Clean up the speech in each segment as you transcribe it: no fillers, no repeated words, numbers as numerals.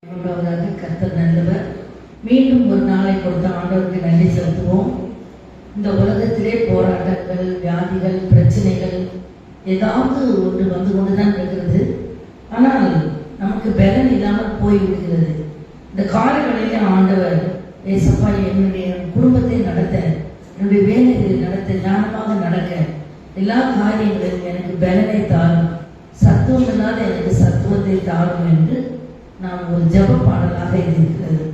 மூன்றாவதாக கர்த்தர் நல்லவர். மீண்டும் ஒரு நாளை கொடுத்த ஆண்டவருக்கு நன்றி செலுத்துவோம். இந்த உலகத்திலே போராட்டங்கள், வியாதிகள், பிரச்சனைகள் ஏதாவது ஒன்று வந்து கொண்டுதான் இருக்கிறது. ஆனால் நமக்கு பலன் இல்லாமல் போய்விடுகிறது. இந்த காலங்களிலே ஆண்டவர் ஏசப்பா என்னுடைய குடும்பத்தை நடத்த, என்னுடைய வேலைகளை நடத்த, ஞானமாக நடக்க, எல்லா காரியங்களிலும் எனக்கு பலனை தாரும், சத்துவம் இல்லாத எனக்கு சத்துவத்தை தாரும் என்று நாம் ஒரு ஜெப பாடலாக இருக்கிறது.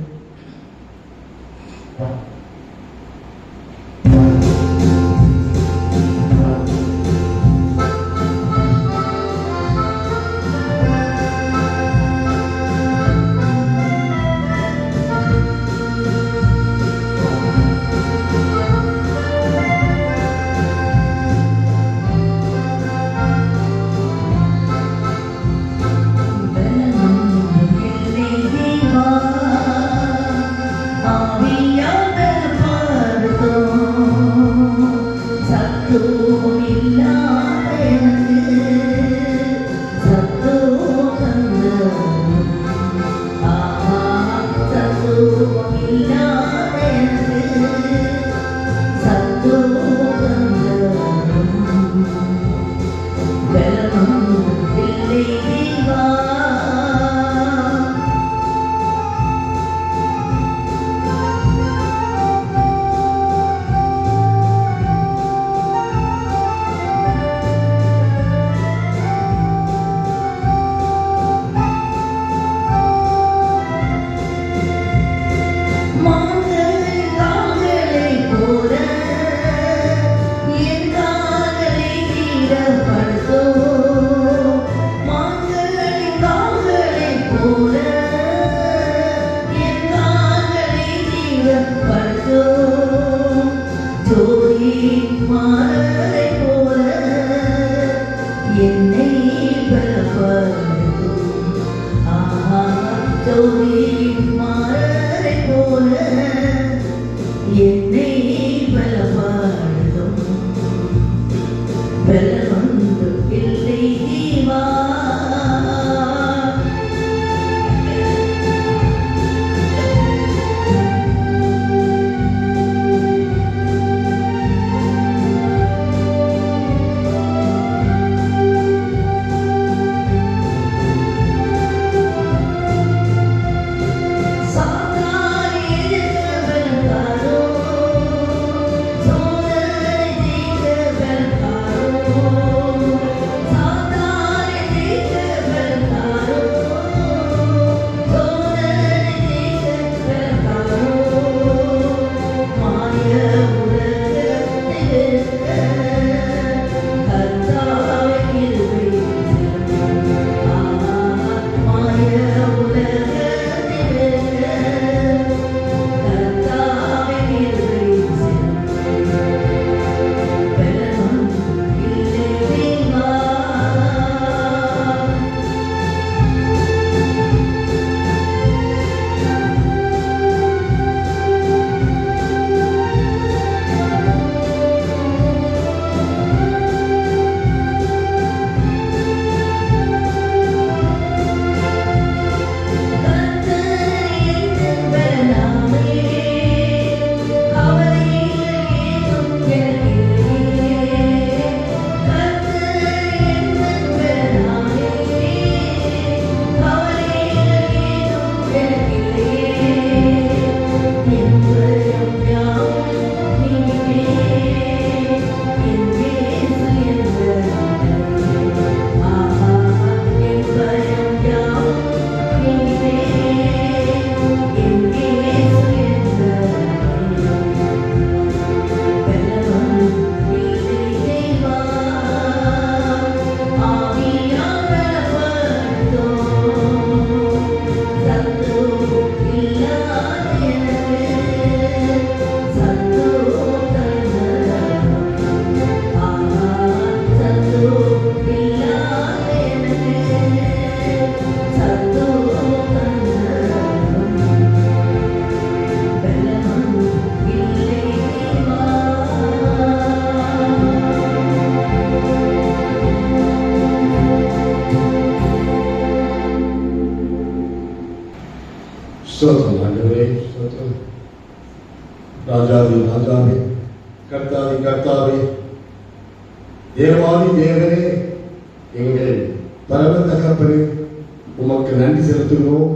ஸ்தோத்திரம் ஆண்டவரே, ஸ்தோத்திரம். ராஜாதி ராஜாவே, கர்த்தாதி கர்த்தாவே, தேவாதி தேவரே, எங்கள் பரம தகப்பனே, உமக்கு நன்றி செலுத்துகிறோம்.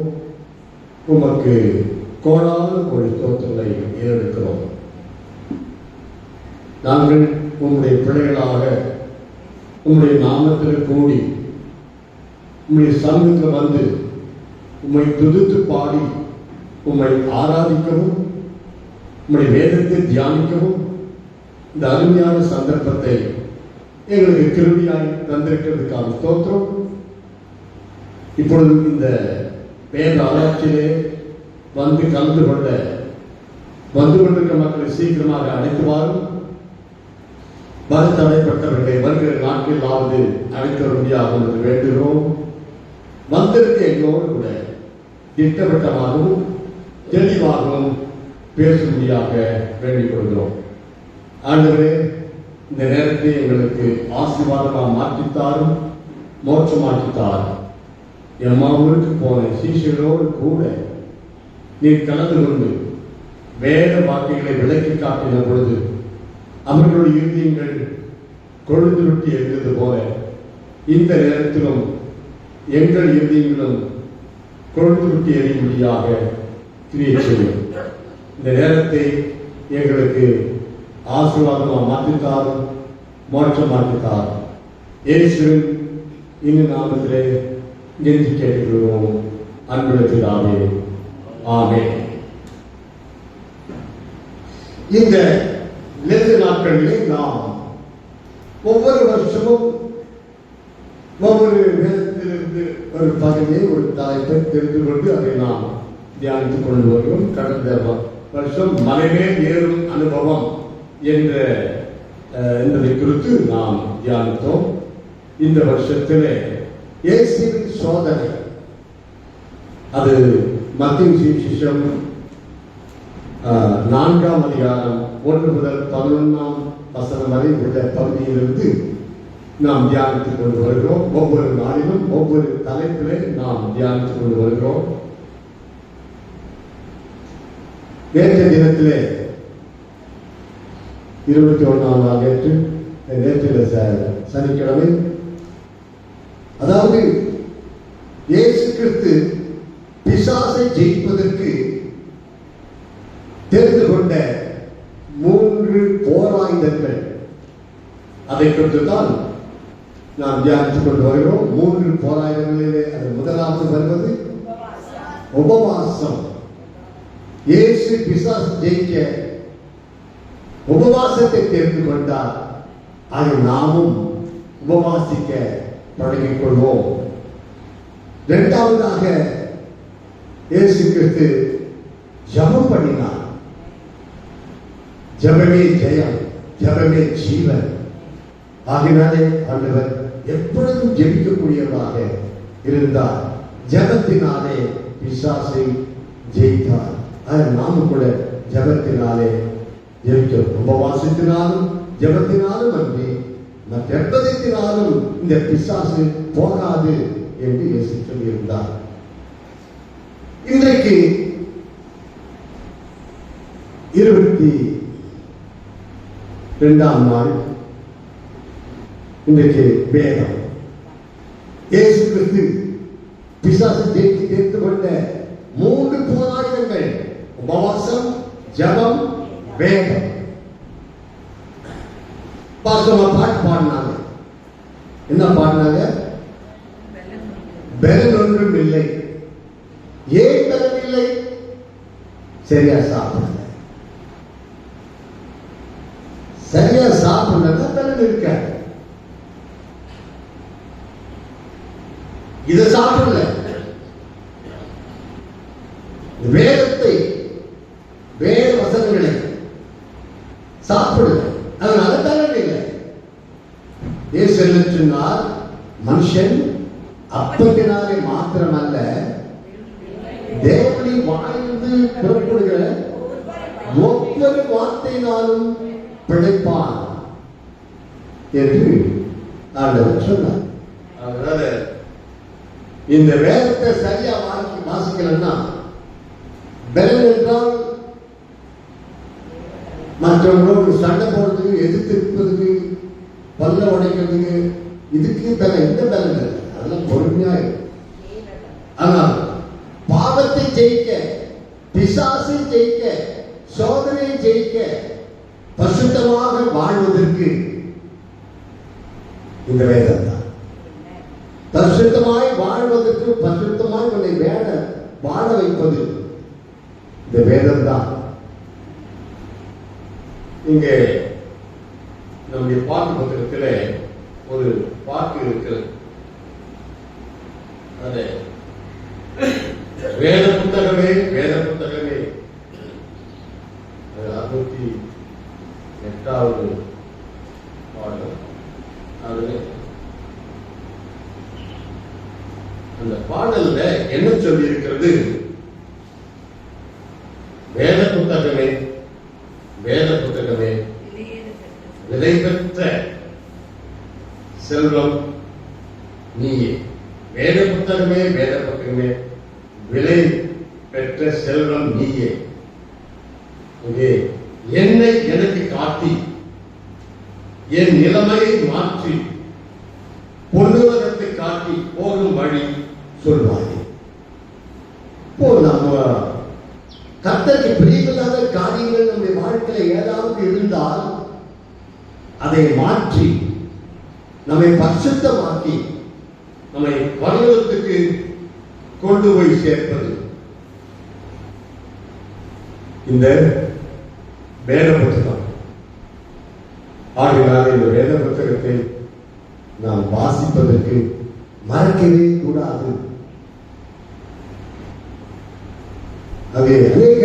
உமக்கு கோடான கோடி ஸ்தோத்திரங்களை ஏறெடுக்கிறோம். நாங்கள் உம்முடைய பிள்ளைகளாக உம்முடைய நாமத்தில் கூடி உம்முடைய சமூகத்தில் வந்து உம்மை துதித்து பாடி உம்மை ஆராதிக்கவும் உம்முடைய வேதத்தை தியானிக்கவும் இந்த அருமையான சந்தர்ப்பத்தை எங்களுக்கு கிருபையாய் தந்திருக்கிறதுக்காக ஸ்தோத்திரம். இப்பொழுது இந்த வேத ஆராய்ச்சியிலே வந்து கலந்து கொண்டிருக்க மக்களை சீக்கிரமாக அழைத்து வாரும். தடைப்பட்டவர்களை வருகிற நாட்களிலாவது அழைத்து வரும்படியாக வேண்டுகிறோம். வந்திருக்க எங்களோடு கூட திட்டவட்டமாகவும் தெளிவாகவும் பேசும்படியாக வேண்டிக் கொள்கிறோம். ஆண்டவரே, இந்த நேரத்தை எங்களுக்கு ஆசீர்வாதமாக மாற்றித்தாரும், மோட்சமாக்கித்தாரும். எம்மாவூருக்கு போன சீஷர்களோடு கூட நீர் கலந்து கொண்டு வேத வார்த்தைகளை விளக்கி காட்டின பொழுது அவர்களுடைய இருதயங்கள் கொழுந்து விட்டு எழுந்தது போல இந்த நேரத்திலும் எங்கள் இருதயங்களும் கொழுந்து விட்டு எறியும்படியாக கிரியை செய்யும். இந்த நேரத்தை எங்களுக்கு ஆசீர்வாதமாக மாற்றித்தாரும், மோட்சம் மாற்றித்தாரும். இயேசுவின் இந்த நாமத்திலே கெஞ்சி கேட்டுக்கொள்வோம் அன்புள்ள பிதாவே, ஆமென். இந்த லெந்து நாட்களிலே நாம் ஒவ்வொரு வருஷமும் ஒவ்வொரு வேதத்திலிருந்து ஒரு பகுதியை, ஒரு தலைப்பை தெரிந்து கொண்டு அதை நாம் தியானித்துக் கொண்டு வருவோம். கடந்த வருஷம் மலைமேல் ஏறும் அனுபவம் என்ற என்பதை குறித்து நாம் தியானித்தோம். இந்த வருஷத்திலே இயேசுவின் சோதனை, அது மத்தேயு சுவிசேஷம் 4ஆம் அதிகாரம் 1 முதல் 11ஆம் வசனம் வரை உள்ள பகுதியிலிருந்து நாம் தியானித்துக் கொண்டு வருகிறோம். ஒவ்வொரு நாளிலும் ஒவ்வொரு தலைப்பிலே நாம் தியானித்துக் கொண்டு வருகிறோம். நேற்றைய தினத்திலே 21ஆம் நாள் நேற்று சனிக்கிழமை, அதாவது இயேசு கிறிஸ்து பிசாசை ஜெயிப்பதற்கு தெரிந்து கொண்ட 3 போராயுதங்கள், அதை குறித்துதான் நாம் தியானித்துக் கொண்டு வருகிறோம். 3 போராயுதங்களிலே அது முதலாவது வருவது உபவாசம். இயேசு பிசாசு ஜெயிக்க உபவாசத்தை தெரிந்து கொண்டார். அதை நாமும் உபவாசிக்க தொடங்கிக் கொள்வோம். இரண்டாவதாக இயேசு கிறிஸ்து ஜெபம் பண்ணினார். ஜெபமே ஜெயம், ஜெபமே ஜீவன். ஆகினாலே ஆண்டவர் எப்பொழுதும் ஜெபிக்கக்கூடியவராக இருந்தார். ஜெபத்தினாலே பிசாசை ஜெயித்தார். நாமும் கூட ஜெபத்தினாலே ஜெபிக்கிறோம். உபவாசத்தினாலும் ஜெபத்தினாலும் அன்றி மற்றெப்பதத்தினாலும் இந்த பிசாசு போகாது என்று இயேசு சொல்லியிருந்தார். இன்றைக்கு 22ஆம் நாள். இன்றைக்கு வேதம். இயேசு கிறிஸ்து பிசாசு ஜெயித்து தேர்ந்து கொண்ட 3 போராயுதங்கள்: உபவாசம், ஜெபம், வேதம். பாசமா பாட்டு பாடினாங்க. என்ன பாடினாங்க? பலன் ஒன்றும் இல்லை. ஏன் பலன் இல்லை? சரியா சாப்பிடல. சரியா சாப்பிடலன்னா பலன் இருக்காது. இதை சாப்பிடல, வேதத்தை, வேத வசனங்களை சாப்பிடல, அதனால பலன் இல்லை. இயேசு சொன்னார், மனுஷன் அப்பத்தினாலே மாத்திரமல்ல தேவனுடைய வாயிலிருந்து புறப்படுகிற ஒவ்வொரு வார்த்தையினாலும் பிழைப்பான் என்று ஆண்டவர் சொன்னார். அதனால இந்த வேதத்தை சரியா வாசிக்கலன்னா மற்றவங்களோடு சண்டை போடுறதுக்கு, எதிர்த்து இருப்பதுக்கு, பல்ல உடைக்கிறதுக்கு, இதுக்கு பலம், இந்த பலம் இல்லை. அதெல்லாம் பொறுமையா இருக்கு. ஆனால் பாவத்தை ஜெயிக்க, பிசாசை ஜெயிக்க, சோதனையை ஜெயிக்க, பரிசுத்தமாக வாழ்வதற்கு இந்த வேதம் தான். பரிசுத்தமாய் வாழ்வதற்கு, பரிசுத்தமாய் உன்னை வாழ வைப்பது இந்த வேதம் தான். இங்கே நம்முடைய பாட்டு புத்தகத்தில் ஒரு பாட்டு இருக்கிறது. அது வேத புத்தகமே, வேத புத்தகமே. 68வது பாடல். அதுல அந்த பாடல்ல என்ன சொல்லி இருக்கிறது? வேத புத்தகமே, வேத புத்தகமே, விலை பெற்ற செல்வம் நீயே. வேத புத்தகமே, வேத புத்தகமே, விலை பெற்ற செல்வம் நீயே. என்னை எனக்கு காட்டி என் நிலைமையை மாற்றி பொன்னுலகத்தை காட்டி போகும் வழி சொல்வாயே. இப்போ நம்ம கர்த்தருக்கு பிரியமில்லாத காரியங்கள் நம்முடைய வாழ்க்கையில் ஏதாவது இருந்தால் அதை மாற்றி நம்மை பரிசுத்தமாக்கி நம்மை பரலோகத்துக்கு கொண்டு போய் சேர்ப்பது இந்த வேத புத்தகம். ஆகையால் இந்த வேத புத்தகத்தை நாம் வாசிப்பதற்கு மறக்கவே கூடாது. அது அநேக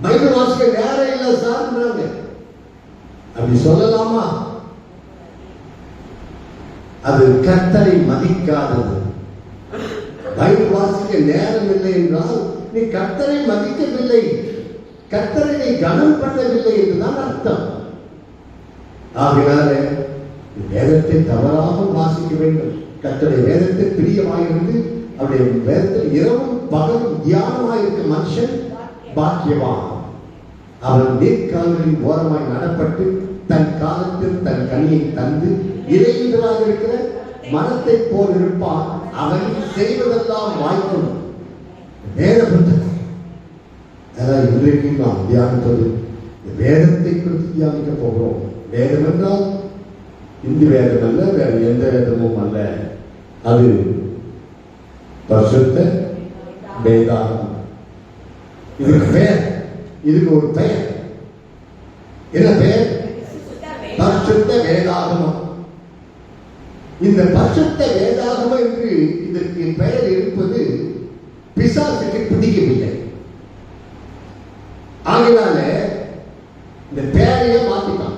பைபிள் வாசிக்க நேரம் இல்லை சார்ன்றாங்க. அப்படி சொல்லலாமா? அது கர்த்தரை மதிக்காதது. பைபிள் வாசிக்க நேரம் இல்லை என்றால் நீ கர்த்தரை மதிக்கவில்லை, கர்த்தரை நீ கனம் பண்ணவில்லை என்றுதான் அர்த்தம். ஆகினால வேதத்தை தவறாமல் வாசிக்க வேண்டும். கர்த்தருடைய வேதத்தை பிரியமாயிருந்து அவருடைய வேதத்தில் இரவும் பகலும் தியானமாயிருக்க மனுஷன் பாக்கியவான். அவன் நீர்க்கால்களின் ஓரமாய் நடப்பட்டு தன் காலத்தில் தன் கனியை தந்து இலையுதலாக இருக்கிற மரத்தை போல் இருப்பான். அவன் செய்வதெல்லாம் வாய்க்கும். வேத புத்தகம். அதான் இன்றைக்கு நாம் தியானிப்பது வேதத்தை குறித்து தியானிக்க போகிறோம். வேதம் என்றால் இந்து வேதம் அல்ல, வேற எந்த வேதமும் அல்ல. அது பரிசுத்த வேதாகமம். இதுக்கு பெயர், இதுக்கு ஒரு பெயர். என்ன பெயர்? பரிசுத்த வேதாகமம். இந்த பரிசுத்த வேதாகமம் என்று இதற்கு பெயர் இருப்பது பிசாசுக்கு பிடிக்கவில்லை. ஆகினால இந்த பெயரையே மாத்திட்டான்.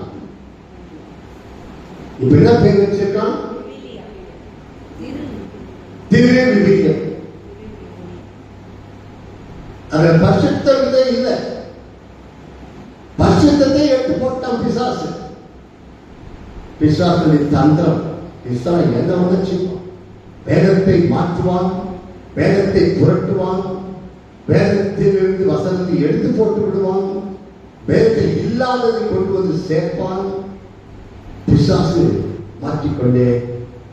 இப்ப என்ன பெயர் வச்சிருக்கான்? திரு விவிலியம். அதுல பரிசுத்தமே இல்லை. பரிசுத்தத்தை எடுத்து போட்டான் பிசாசு. பிசாசுடைய தந்திரம். பிசாசு என்ன உணர்ச்சி? வேதத்தை மாற்றுவான், வேதத்தை புரட்டுவான், வேதத்திலிருந்து வசனத்தை எடுத்து போட்டு விடுவான், வேதத்தில் இல்லாததை கொண்டு வந்து சேர்ப்பான். பிசாசு மாற்றிக்கொண்டே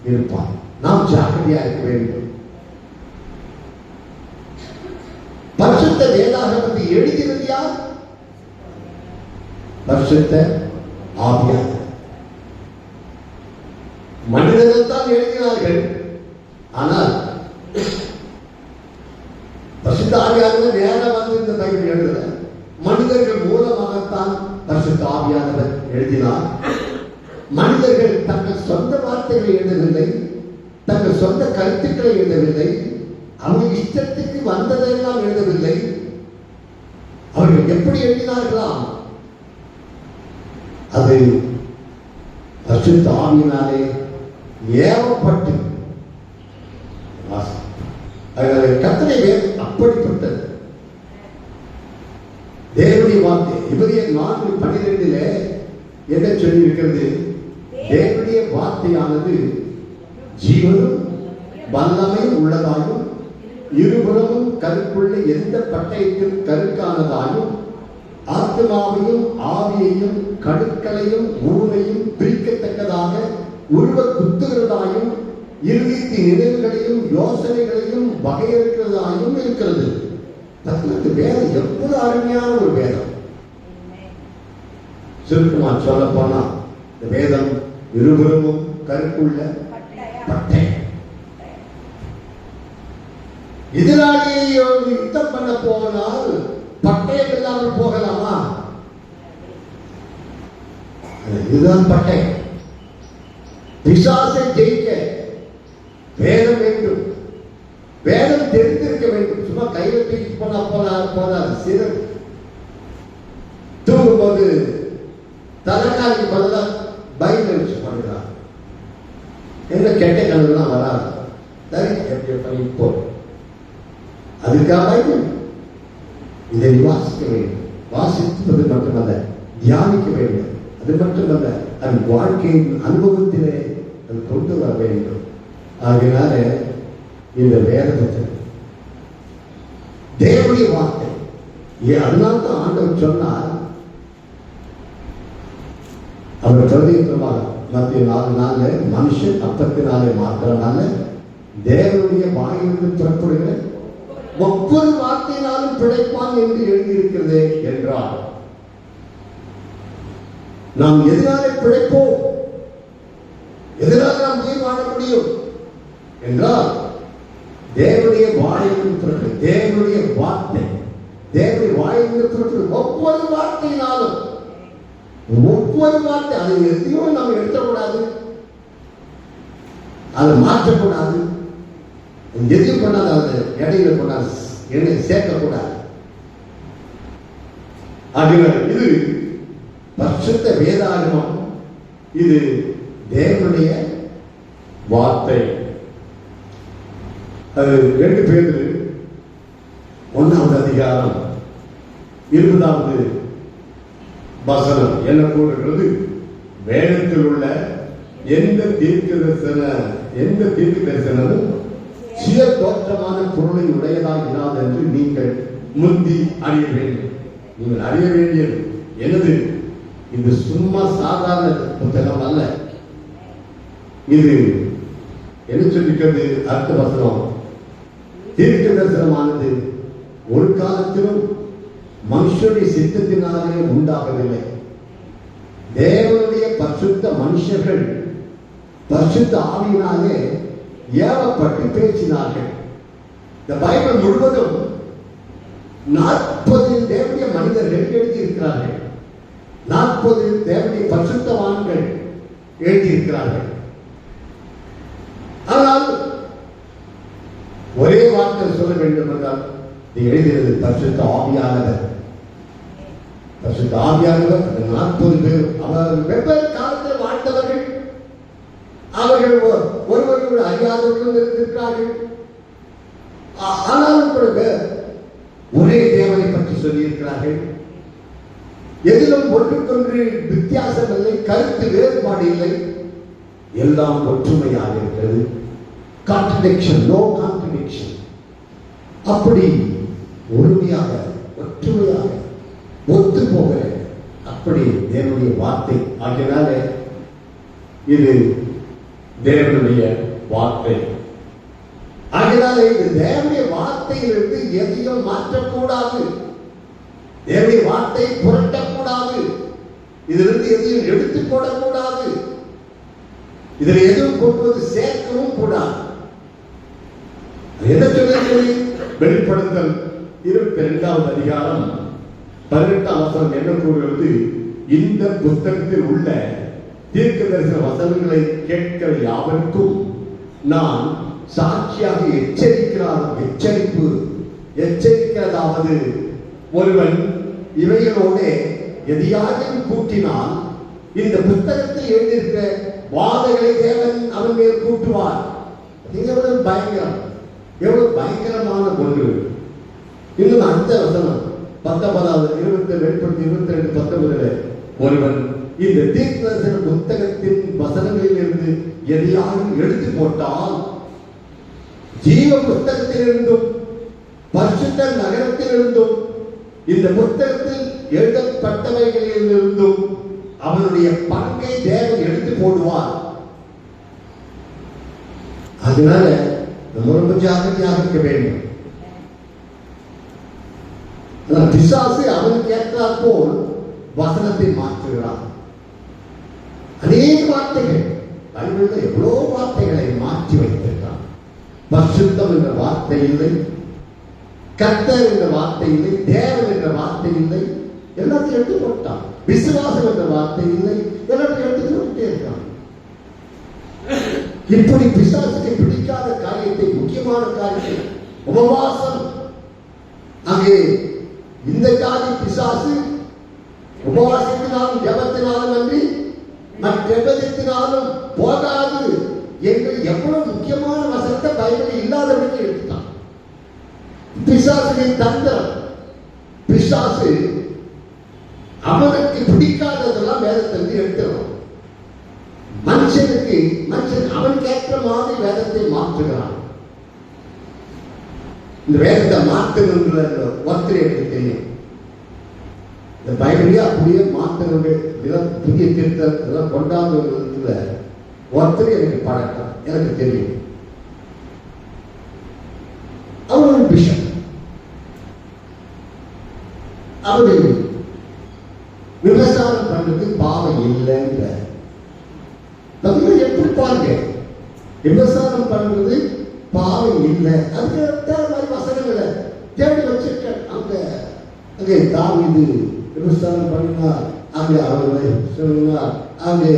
இருப்பான். நாம் ஜாக்கிரதையா இருக்க வேண்டும். பரிசுத்த வேதாகமத்தை எழுதினது யார்? பரிசுத்த ஆவியானவர். மனிதர்கள் தான் எழுதினார்கள். ஆனால் பரிசுத்த ஆவியானவர் நேரம் வந்து இந்த பைபிள் எழுதல. மனிதர்கள் மூலமாகத்தான் பரிசுத்த ஆவியானவர் எழுதினார். மனிதர்கள் தங்கள் சொந்த வார்த்தைகளை எழுதவில்லை, தங்கள் சொந்த கருத்துக்களை எழுதவில்லை, அவங்க இஷ்டத்துக்கு வந்ததெல்லாம் எழுதவில்லை. அவர்கள் எப்படி எழுதினார்களாம்? அது பரிசுத்த ஆவியினாலே ஏவப்பட்டு. கர்த்தருடைய வேதம் அப்படிப்பட்டது. தேவனுடைய வார்த்தை எபிரேயர் 4:12 என்ன சொல்லி இருக்கிறது? தேவனுடைய வார்த்தையானது ஜீவனும் வல்லமையும் உள்ளதாயும் இருபுறமும் கருக்குள்ள எந்த பட்டயத்தில் கருக்கானதாயும் ஆத்மாவையும் ஆவியையும் கணுக்களையும் ஊனையும் பிரிக்கத்தக்கதாக உருவ குத்துகிறதாயும் இருதயத்தின் நினைவுகளையும் யோசனைகளையும் வகையறுக்கிறதாயும் இருக்கிறது. இந்த வேதம் எவ்வளவு அருமையான ஒரு வேதம். சுருக்கமா சொல்ல போனா இந்த வேதம் இருபுறமும் கருப்புள்ள பட்டை. எதிராளியை யுத்தம் பண்ண போனால் பட்டயம் இல்லாமல் போகலாமா? இதுதான் பட்டை. பிசாசை ஜெயிக்க வேதம் வேண்டும். வேதம் தெரிந்திருக்க வேண்டும். சும்மா கையில தூக்கி போதாது. சிறு தூங்கும்போது தலைக்காலிக்கு பதிலாக பைபிள் வச்சு பண்ணுறான். என்ன கெட்ட கனவுலாம் வராது. சரி, எப்படி பண்ணி போ. அதுக்காக பைபிள் இதை வாசிக்க வேண்டும். வாசிப்பது மட்டுமல்ல, தியானிக்க வேண்டும். அது மட்டுமல்ல, அது வாழ்க்கையின் அனுபவத்திலே அது கொண்டு வர வேண்டும். ஆகினால இந்த வேதத்தை தேவனுடைய வார்த்தை. அதனால்தான் ஆண்டவர் சொன்னார், அவர் பிரதியுத்தரமாக மத்திய 4:4 மனுஷன் அப்பத்தினாலே மாத்திரமல்ல தேவனுடைய வாயிலிருந்து புறப்படுகிற ஒவ்வொரு வார்த்தையினாலும் பிழைப்பான் என்று எழுதியிருக்கிறது என்றார். நாம் எதனாலே பிழைப்போம், எதனால் நாம் உயிர் வாழ முடியும் என்றால் தேவனுடைய வாயிலிருந்து புறப்படு, தேவனுடைய வார்த்தை, தேவனுடைய வாயிலிருந்து புறப்படு ஒவ்வொரு வார்த்தையினாலும். ஒவ்வொரு வார்த்தை அதை எதையும் நம்ம எடுக்கக்கூடாது, அதை மாற்றக்கூடாது, எதையும் கொண்டாது அதை இடையில கொண்டாது என்ன சேர்க்கக்கூடாது. ஆகினால இது பரிசுத்த வேதாகமம். இது தேவனுடைய வார்த்தை. அது 2 பேதுரு 1வது அதிகாரம் 20வது வசனம் என்ன கூறுகிறது? வேதத்தில் உள்ள எந்த தீர்க்க தரிசனமும் சுய தோற்றமான பொருளை உடையதாக இராது என்று நீங்கள் முந்தி அறிய வேண்டும். நீங்கள் அறிய வேண்டியது எனது இது சும்மா சாதாரண புத்தகம் அல்ல. இது என்ன சொல்லிக்கிறது? அடுத்த வசனம், தீர்க்க தரிசனமானது ஒரு காலத்திலும் மனுஷனுடைய சித்தத்தினாலே உண்டாகவில்லை. தேவனுடைய பரிசுத்த மனுஷர்கள் பரிசுத்த ஆவியினாலே ஏவப்பட்டு பேசினார்கள். இந்த பைபிள் முழுவதும் 40 தேவனுடைய மனிதர்கள் எழுதியிருக்கிறார்கள். 40 தேவனுடைய பரிசுத்தவான்கள் எழுதியிருக்கிறார்கள். ஆனால் ஒரே வார்த்தை சொல்ல வேண்டும் என்றால் எழுதியது பரிசுத்த ஆவியானவர். பரிசுத்த ஆவியானவர் 40 பேர் அவர் வெவ்வேறு காலத்தில் வாழ்ந்தவர்கள். அவர்கள் ஒருவர்கள் அறியாதவர்களும் இருந்திருக்கிறார்கள். ஆனாலும் கூட ஒரே தேவனை பற்றி சொல்லியிருக்கிறார்கள். எதிலும் ஒன்றுக்கொன்று வித்தியாசம் இல்லை, கருத்து வேறுபாடு இல்லை, எல்லாம் ஒற்றுமையாக இருக்கிறது. Contradiction, no contradiction. அப்படி ஒருமையாக ஒற்றுமையாக ஒத்து போக அப்படி தேவனுடைய வார்த்தை. ஆகினால இது தேவனுடைய வார்த்தை. ஆகினால இது தேவனுடைய வார்த்தையிலிருந்து எதையும் மாற்றக்கூடாது, தேவனுடைய வார்த்தையை புரட்டக்கூடாது, இதிலிருந்து எதையும் எடுத்துக் போடக்கூடாது, இதில் எதுவும் கொண்டு வந்து சேர்க்கவும் கூடாது. என்ன சொல்லி வெளிப்படுத்தல் 22வது அதிகாரம் 18ஆம் வசனம் என்ன கூறுகிறது? இந்த புத்தகத்தில் உள்ள தீர்க்க தரிசன வசனங்களை கேட்கிற யாவருக்கும் நான் சாட்சியாக எச்சரிக்கிறதாவது ஒருவன் இவைகளோடு எதையாவது கூட்டினால் இந்த புத்தகத்தில் எழுதியிருக்கிற வாதைகளை தேவன் அவன் மேல் கூட்டுவார். எவ்வளவு பயங்கரம், எவ்வளவு பயங்கரமான ஒன்று. இன்னும் அடுத்த வசனம் 19வது 22 ஒருவன் இந்த தீர்க்க தரிசன புத்தகத்தின் வசனங்களில் இருந்து எதையாவது எடுத்து போட்டால் ஜீவ புத்தகத்திலிருந்தும் பரிசுத்த நகரத்திலிருந்தும் இந்த புத்தகத்தில் எழுதப்பட்டவைகளிலிருந்தும் அவனுடைய பங்கை தேவன் எடுத்து போடுவார். அதனால நம்ம ரொம்ப ஜாக்கிரதையாக இருக்க வேண்டும். பிசாசு அவனுக்கு ஏற்றாற் போல் வசனத்தை மாற்றுகிறான். அநேக வார்த்தைகள் பைபிளில் எவ்வளவு வார்த்தைகளை மாற்றி வைத்திருக்கான். பரிசுத்தம் என்ற வார்த்தை இல்லை, கர்த்தர் என்ற வார்த்தை இல்லை, தேவன் என்ற வார்த்தை இல்லை, எல்லாத்தையும் எடுத்து போட்டான். விசுவாசம் என்ற வார்த்தை இல்லை, எல்லாத்தையும் எடுத்து போட்டுட்டே இருக்கான். இப்படி பிசாசுக்கு பிடிக்காத காரியத்தை, முக்கியமான காரியத்தை, உபவாசம். அங்கே இந்த ஜாதி பிசாசு உபவாசத்தினாலும் ஜபத்தினாலும் அன்றி மற்றெவ்வளத்தினாலும் போகாது என்று எவ்வளவு முக்கியமான வசனத்தை பைபிளில் இல்லாதவனுக்கு எடுத்தான். பிசாசுவின் தந்திரம். பிசாசு அவனுக்கு பிடிக்காததெல்லாம் வேதத்திலிருந்து எடுத்துறான். மனுஷன் அவனுக்கு ஏற்ற மாதிரி வேதத்தை மாற்றுகிறான். இந்த வேதத்தை மாற்றுகின்ற ஒருத்தர் எனக்கு தெரியும். இந்த பைபிளையே அப்படியே மாற்றுகிற புதிய திருத்தம் கொண்டாந்து ஒருத்தர் எனக்கு பழக்கம், எனக்கு தெரியும். அவர் ஒரு பிஷப். அவரு விவசாயம் பண்றது பாவம் இல்லைன்ற எப்படி பாருங்க, விவசாயம் பண்றது பாவம் இல்லை. அதுக்கு மாதிரி வசனங்களை தேடி வச்சிருக்க. அங்கே தாவீது விவசாயம் பண்ணினா, அங்கே அவர் சொன்னார், அங்கே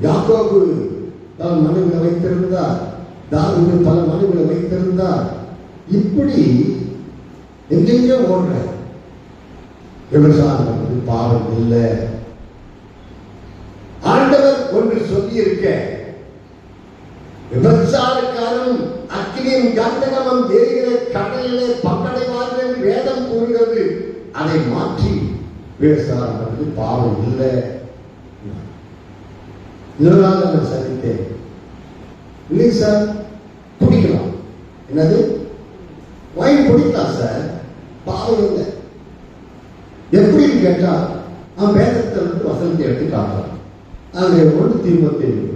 யாக்கோபு பல மனைவிகளை வைத்திருந்தார், தாவீது பல மனைவிகளை வைத்திருந்தார். இப்படி எங்கெங்கோ ஓடுற விவசாயம் பண்றது பாவம் இல்லை. ஆண்டவர் ஒன்று சொல்லி இருக்க, விபச்சாரக்காரன் அக்கினியும் கந்தகமும் எரிகிற கடலிலே பங்கடைவார்கள் என்று வேதம் கூறுகிறது. அதை மாற்றி விபச்சாரம் பண்றது பாவம் இல்லை. இதனால் நான் சந்தித்தேன். இல்லை சார், குடிக்கலாம். என்னது? வைன் குடிக்கலாம் சார், பாவம் இல்லை. எப்படின்னு கேட்டா, அவன் வேதத்தை வந்து வசனத்தை எடுத்து காட்டுறான். அங்கே 1 தீமோத்தேயு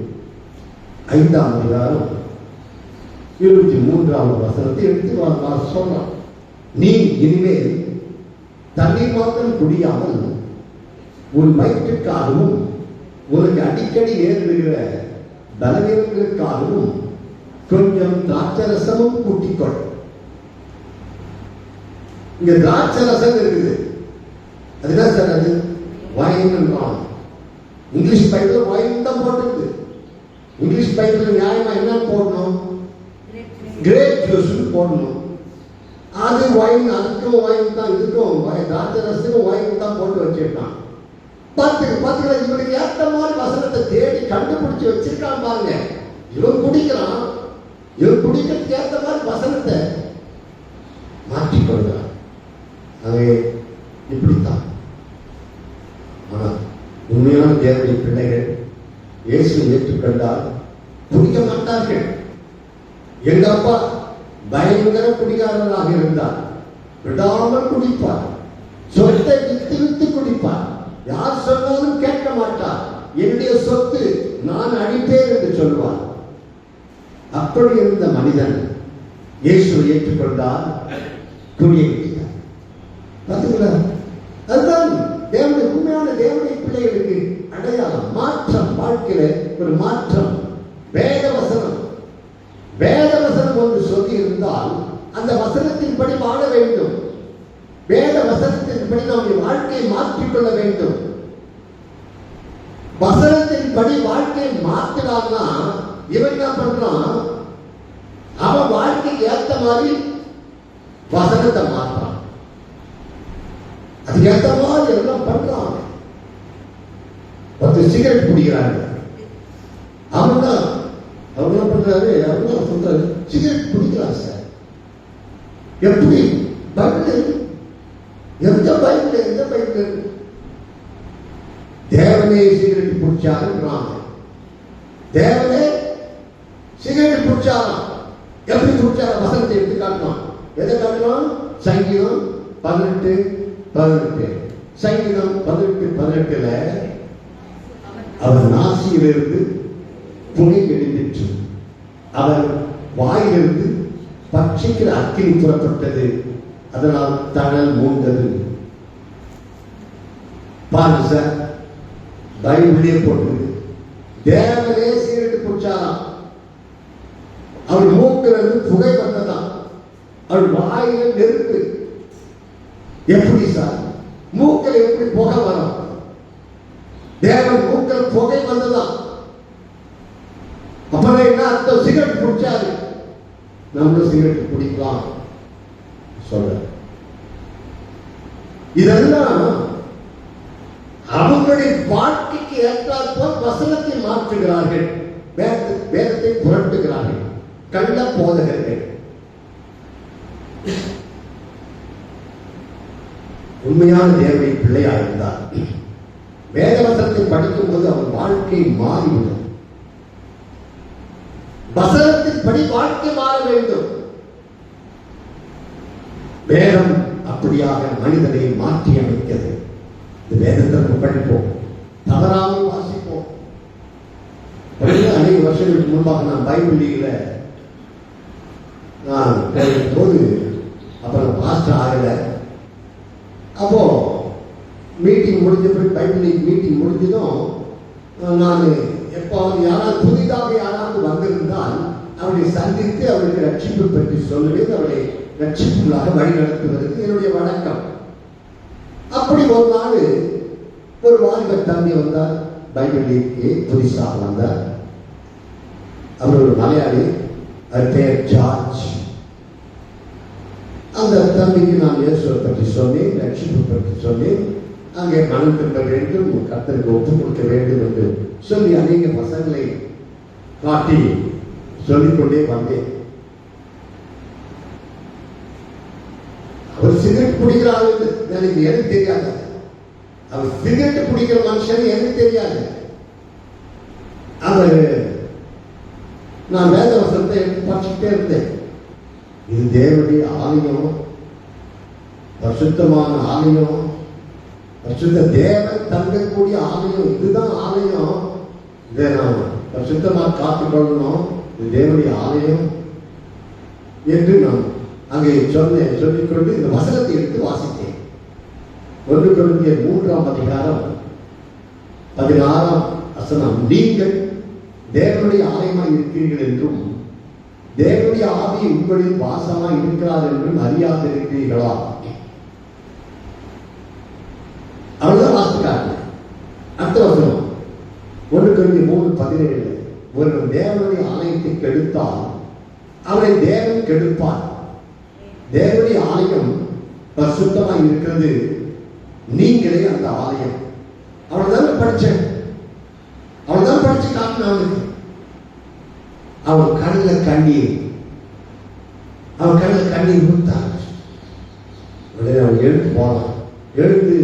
5ஆம் அதிகாரம் 23ஆம் வசனத்தை எடுத்து சொல்றான். நீ இனிமேல் தண்ணீர் மாத்திரம் குடியாமல் உன் வயிற்றுக்காகவும் உனக்கு அடிக்கடி ஏற்படுகிற பலவீனங்களுக்காகவும் கொஞ்சம் திராட்சரசமும் கூட்டிக்கொள். இங்க திராட்சரசம் இருக்குது. அது என்ன சார்? அது வைன். இங்கிலீஷ் பைபிள் வைன் தான் போட்டுருக்கு. இங்கிலீஷ் பைபிள் நியாயமா என்ன போடணும்? கிரேப் ஜூஸ் போடணும். அது வைன், அதுக்கும் வைன் தான், இதுக்கும் திராட்சரசத்துக்கும் வைன் தான் போட்டு வச்சிருக்கான். பாத்துக்கலாம், இவனுக்கு ஏற்ற மாதிரி வசனத்தை தேடி கண்டுபிடிச்சு வச்சிருக்கான் பாருங்க. இவன் குடிக்கிறான், இவன் குடிக்கிறதுக்கு ஏற்ற மாதிரி வசனத்தை மாற்றிக்கொள்கிறான். அது இப்படித்தான். ஆனா உண்மையான தேவனுடைய பிள்ளைகள் இயேசு ஏற்றுக்கொண்டால் குடிக்க மாட்டார்கள். எங்க அப்பா பயங்கர குடிகாரராக இருந்தார். விடாமல் குடிப்பார், சொத்தை வித்து வித்து குடிப்பார். யார் சொன்னாலும் கேட்க மாட்டார். என்னுடைய சொத்து நான் அழிப்பேன் என்று சொல்வார். அப்படி இருந்த மனிதன் இயேசுவை ஏற்றுக்கொண்டால் குடியை விட்டார். பாத்தீங்களா? அதுதான் தேவனுடைய உண்மையான தேவனுடைய பிள்ளைகளுக்கு அடையாளம். மாற்றம், வாழ்க்கையில ஒரு மாற்றம். வேதவசனம் ஒன்று சொல்லி இருந்தால் அந்த வசனத்தின்படி வாழ வேண்டும். வேத வசனத்தின்படி நம்முடைய வாழ்க்கையை மாற்றிக்கொள்ள வேண்டும். வசனத்தின்படி வாழ்க்கையை மாற்றினால்னா இவன் என்ன பண்றான்? அவன் வாழ்க்கைக்கு ஏற்ற மாதிரி வசனத்தை மாற்றான். அதுக்கு ஏற்ற மாதிரி எல்லாம் பண்றான். ஒருத்தர் சிகரெட் குடிக்கிறாங்க. அவங்க என்ன பண்றாரு? அவங்க சொல்றாரு, சிகரெட் குடிக்கலாம் சார். எப்படி? பைபிள் எந்த பைபிள்? தேவனே சிகரெட் குடிச்சாருன்றாங்க. தேவனே சிகரெட் குடிச்சாராம். எப்படி குடிச்சார? வசனத்தை எடுத்து காட்டணும். எதை காட்டணும்? சங்கீதம் 18:18. சங்கீதம் 18:18 அவர் நாசியிலிருந்து புகை எழுந்திற்று, அவர் வாயிலிருந்து பட்சிக்கிற அக்கினி புறப்பட்டது, அதனால் தணல் மூண்டது. பாருங்க சார், பைபிளே போட்டது. தேவனே சீரட்டு குடிச்சாராம், அவர் மூக்கிலிருந்து புகை வந்ததாம், அவர் வாயில நெருப்பு. எப்படி சார் மூக்கில் எப்படி புகை வரும்? தேவன் மூக்கில் புகை வந்ததாம். அப்புறம் என்ன அர்த்தம்? சிகரெட் குடிச்சாரு. நம்மளும் சிகரெட் குடிக்கலாம் சொல்ற. இதெல்லாம் அவங்களுடைய வாழ்க்கைக்கு ஏற்றாற்போல் வசனத்தை மாற்றுகிறார்கள், வேதத்தை புரட்டுகிறார்கள், கள்ள போதகர்கள். உண்மையான தேவனுடைய பிள்ளையா இருந்தார் வேதவசனத்தை படிக்கும் போது அவன் வாழ்க்கை மாறிவிடும். வசனத்தின் படி வாழ்க்கை மாற வேண்டும். வேதம் அப்படியாக மனிதனை மாற்றி அமைக்கிறது. இந்த வேதத்தை படிப்போம், தவறாமல் வாசிப்போம். அநேக வருஷங்களுக்கு முன்பாக நான் பைபிளில நான் போது அப்புறம் மாஸ்டர் ஆகல. அப்போ மீட்டிங் முடிஞ்ச பிறகு பைபிள் மீட்டிங் முடிஞ்சதும் நான் எப்போது யாராவது புதிதாக யாராவது வந்திருந்தால் அவரை சந்தித்து அவருக்கு ரட்சிப்பு பற்றி சொல்லுவேன், அவரை ரட்சிப்புகளாக வழி நடத்துவதற்கு என்னுடைய வழக்கம். அப்படி ஒரு நாள் ஒரு வாலிப தம்பி வந்தார், பைபிளுக்கு புதுசாக வந்தார். அவர் ஒரு மலையாளி, அவர் பெயர் ஜார்ஜ். அந்த தம்பிக்கு நான் இயேசுவை பற்றி சொன்னேன், ரட்சிப்பு பற்றி சொன்னேன். அங்கே மனம் திரும்ப வேண்டும், கர்த்தருக்கு ஒப்புக் கொடுக்க வேண்டும் என்று சொல்லி அநேக வசனங்களை காட்டி சொல்லிக்கொண்டே வந்தேன். அவர் சிகரெட் குடிக்கிறார் எனக்கு எனக்கு தெரியாது. அவர் சிகரெட் குடிக்கிற மனுஷன் எனக்கு தெரியாது. அவர் நான் வேத வசனத்தை எடுத்து படிச்சுட்டே இருந்தேன். இது தேவனுடைய ஆலயம், பரிசுத்தமான ஆலயம், பரிசுத்த தேவன் தங்கக்கூடிய ஆலயம், இதுதான் ஆலயம். இதை நாம் பரிசுத்தமாக காத்துக்கொள்ளணும், இது தேவனுடைய ஆலயம் என்று நான் அங்கே சொன்னேன். சொல்லிக்கொண்டு இந்த வசனத்தை எடுத்து வாசித்தேன். 1 கொரிந்தியர் 3:16 நீங்கள் தேவனுடைய ஆலயமாய் இருக்கிறீர்கள் என்றும் தேவனுடைய ஆவி உங்களில் வாசமாய் இருக்கிறார் என்றும் அறியாதிருக்கிறீர்களா? அவ்வளவுதான் வாசிக்கிறாங்க. அடுத்த வசனம் 1 கொரிந்தியர் 3:17 ஒருவன் தேவனுடைய ஆலயத்தை கெடுத்தால் அவனை தேவன் கெடுப்பார். தேவனுடைய ஆலயம் பரிசுத்தமாய் இருக்கிறது, நீங்களே அந்த ஆலயம். அவ்வளவுதான் படிச்சேன், அவ்வளவுதான் படிச்சு காட்டினாங்க. அவன் கண்ணில் கண்ணீர் ஊத்தாங்க. அவன் எழுந்து போனான், எழுந்து